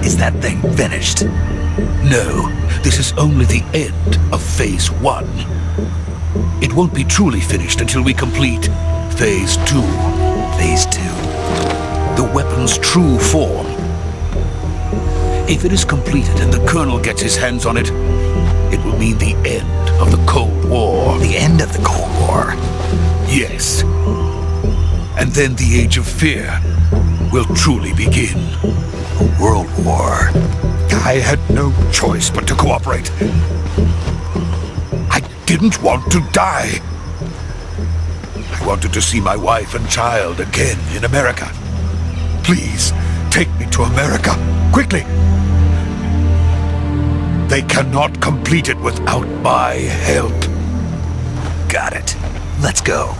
Is that thing finished? No, this is only the end of Phase 1. It won't be truly finished until we complete Phase 2. Phase 2? The weapon's true form. If it is completed and the Colonel gets his hands on it, it will mean the end of the Cold War. The end of the Cold War? Yes. And then the Age of Fear will truly begin. A world war. I had no choice but to cooperate. I didn't want to die. I wanted to see my wife and child again in America. Please, take me to America, quickly. They cannot complete it without my help. Got it. Let's go.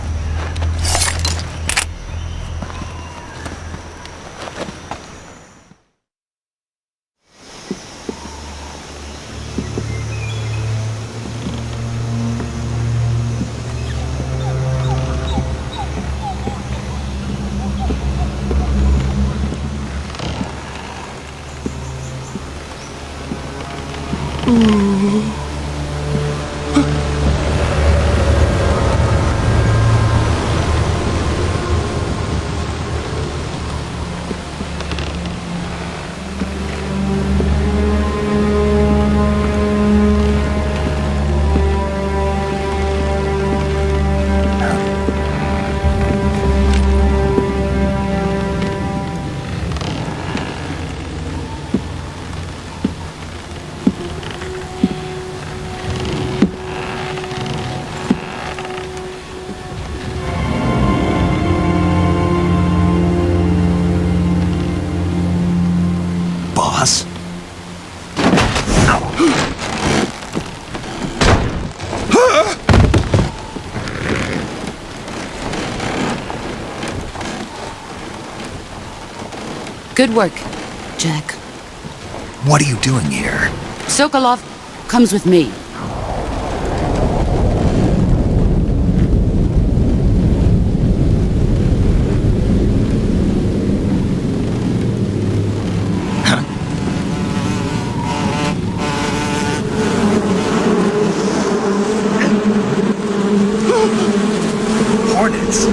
Boss? Good work, Jack. What are you doing here? Sokolov comes with me. Hornets?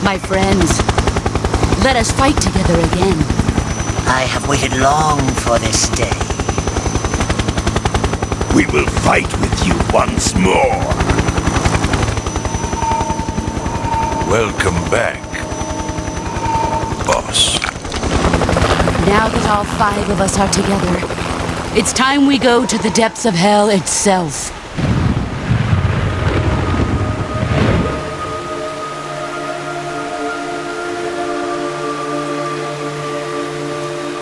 My friends, let us fight together again. I have waited long for this day. We will fight with you once more. Welcome back, boss. Now that all 5 of us are together, it's time we go to the depths of hell itself.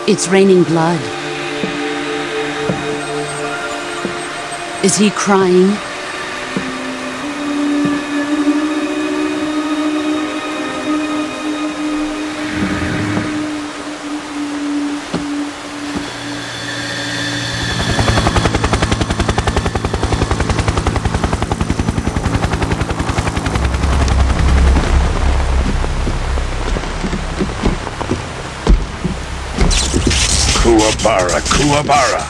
It's raining blood. Is he crying? Kuwabara, Kuwabara.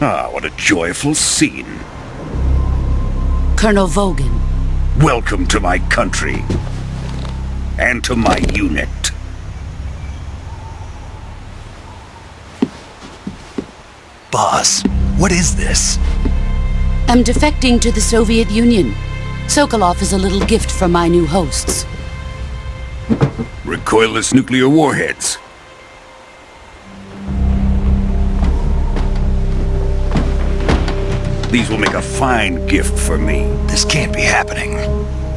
Ah, what a joyful scene. Colonel Vogan. Welcome to my country. And to my unit. Boss, what is this? I'm defecting to the Soviet Union. Sokolov is a little gift from my new hosts. Recoilless nuclear warheads. These will make a fine gift for me. This can't be happening.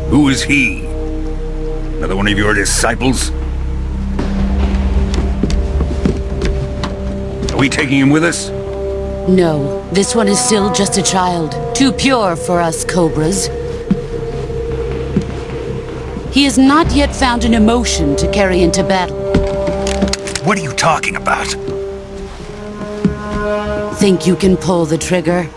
Who is he? Another one of your disciples? Are we taking him with us? No, this one is still just a child. Too pure for us Cobras. He has not yet found an emotion to carry into battle. What are you talking about? Think you can pull the trigger?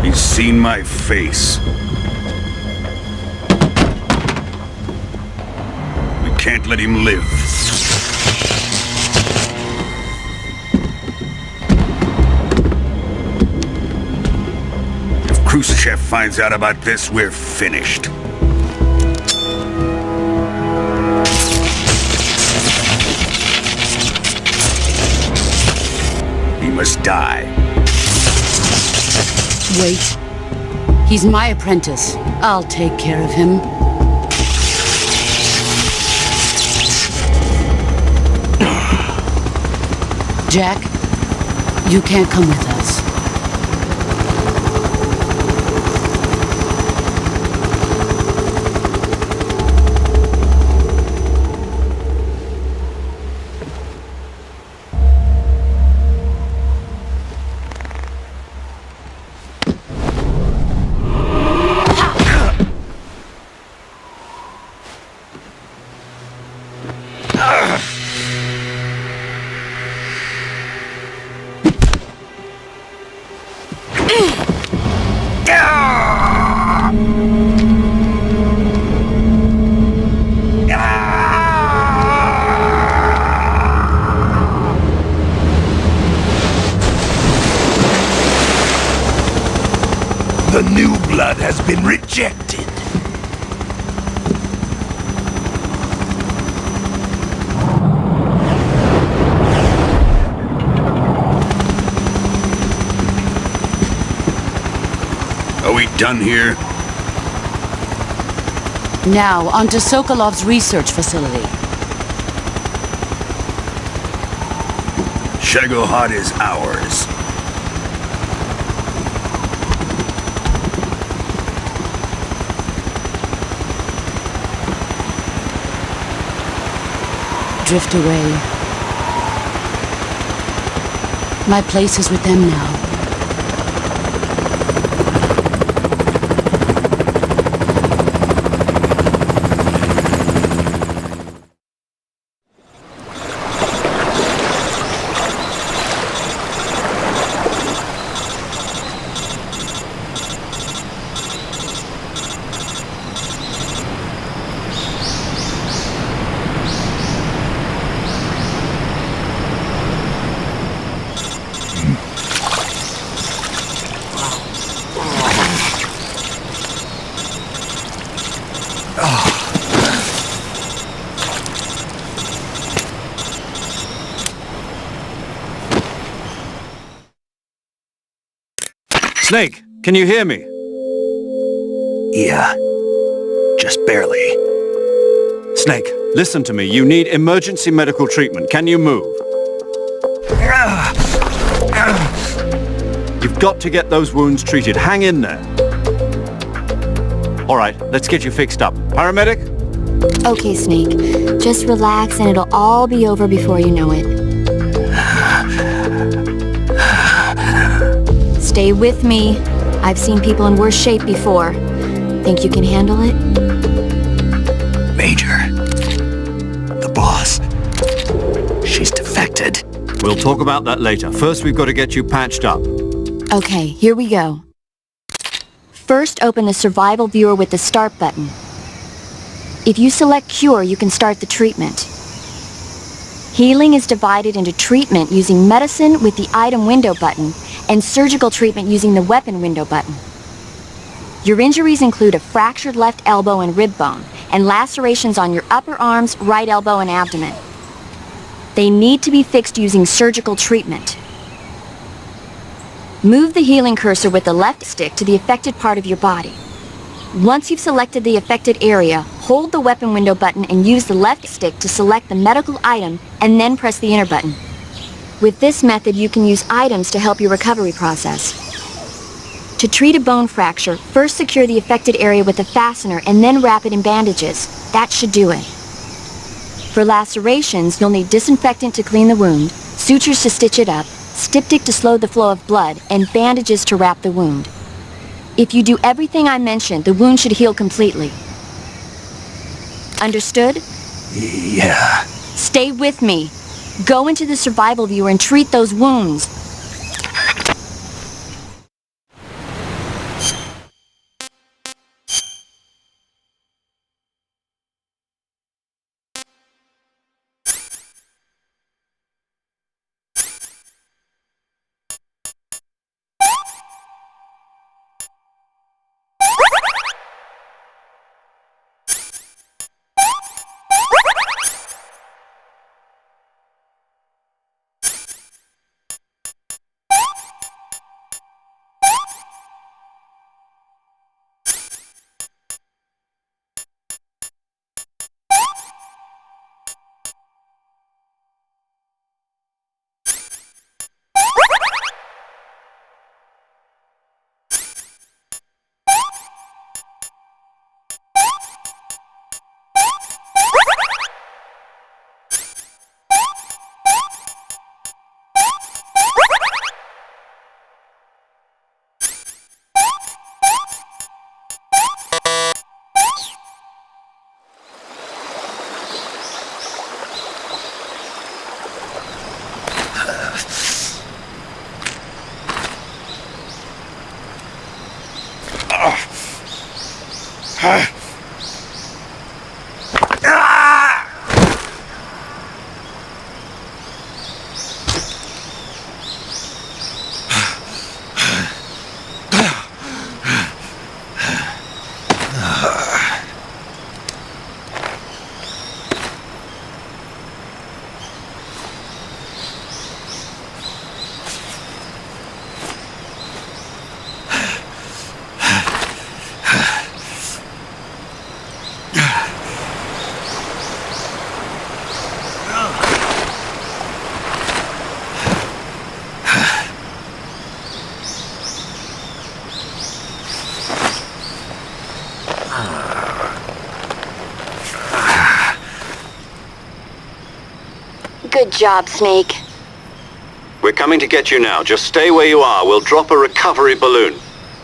He's seen my face. We can't let him live. If Khrushchev finds out about this, we're finished. He must die. Wait. He's my apprentice. I'll take care of him. Jack, you can't come with us. The new blood has been rejected. Are we done here? Now, onto Sokolov's research facility. Shagohod is ours. Drift away. My place is with them now. Snake, can you hear me? Yeah. Just barely. Snake, listen to me. You need emergency medical treatment. Can you move? You've got to get those wounds treated. Hang in there. All right, let's get you fixed up. Paramedic? Okay, Snake. Just relax and it'll all be over before you know it. Stay with me. I've seen people in worse shape before. Think you can handle it? Major. The boss. She's defected. We'll talk about that later. First, we've got to get you patched up. Okay, here we go. First, open the survival viewer with the start button. If you select cure, you can start the treatment. Healing is divided into treatment using medicine with the item window button and surgical treatment using the weapon window button. Your injuries include a fractured left elbow and rib bone and lacerations on your upper arms, right elbow, and abdomen. They need to be fixed using surgical treatment. Move the healing cursor with the left stick to the affected part of your body. Once you've selected the affected area, hold the weapon window button and use the left stick to select the medical item and then press the enter button. With this method, you can use items to help your recovery process. To treat a bone fracture, first secure the affected area with a fastener and then wrap it in bandages. That should do it. For lacerations, you'll need disinfectant to clean the wound, sutures to stitch it up, styptic to slow the flow of blood, and bandages to wrap the wound. If you do everything I mentioned, the wound should heal completely. Understood? Yeah. Stay with me. Go into the survival viewer and treat those wounds. Good job, Snake. We're coming to get you now. Just stay where you are. We'll drop a recovery balloon.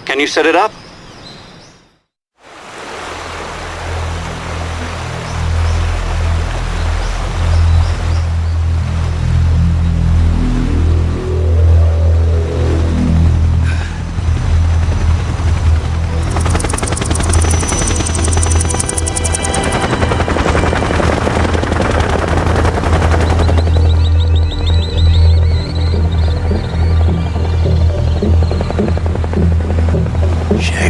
Can you set it up? Shame.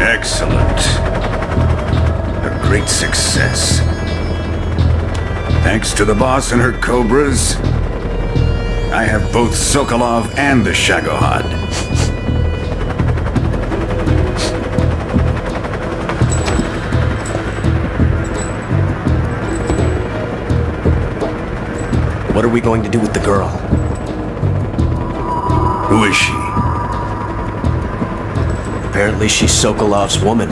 Excellent. A great success. Thanks to the boss and her cobras, I have both Sokolov and the Shagohod. What are we going to do with the girl? Who is she? Apparently she's Sokolov's woman.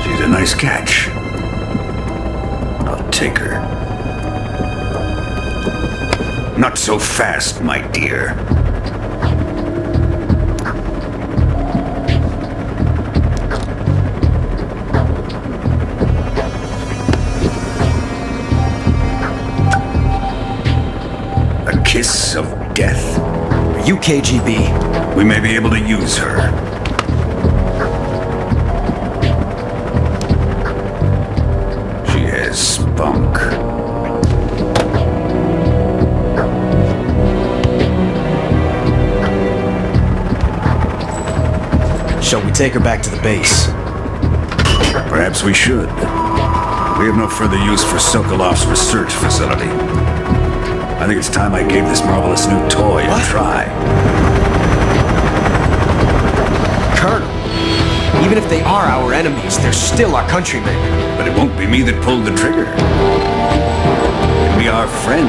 She's a nice catch. I'll take her. Not so fast, my dear. A kiss of death. Are you KGB? We may be able to use her. She has spunk. Shall we take her back to the base? Perhaps we should. We have no further use for Sokolov's research facility. I think it's time I gave this marvelous new toy a try. Colonel, even if they are our enemies, they're still our countrymen. But it won't be me that pulled the trigger. It'll be our friend,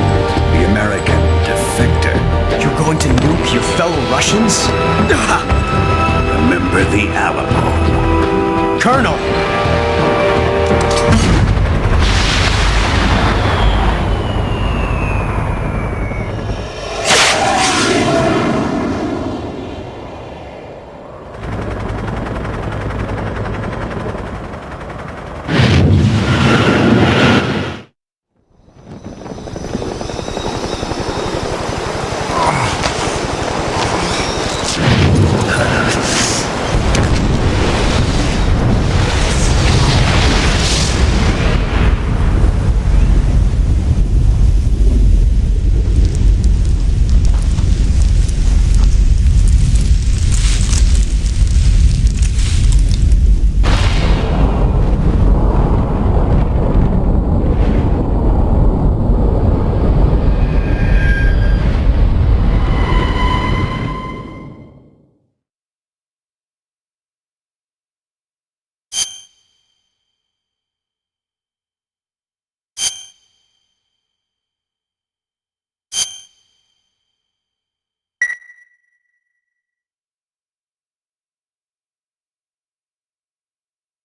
the American defector. You're going to nuke your fellow Russians? Remember the Alamo. Colonel!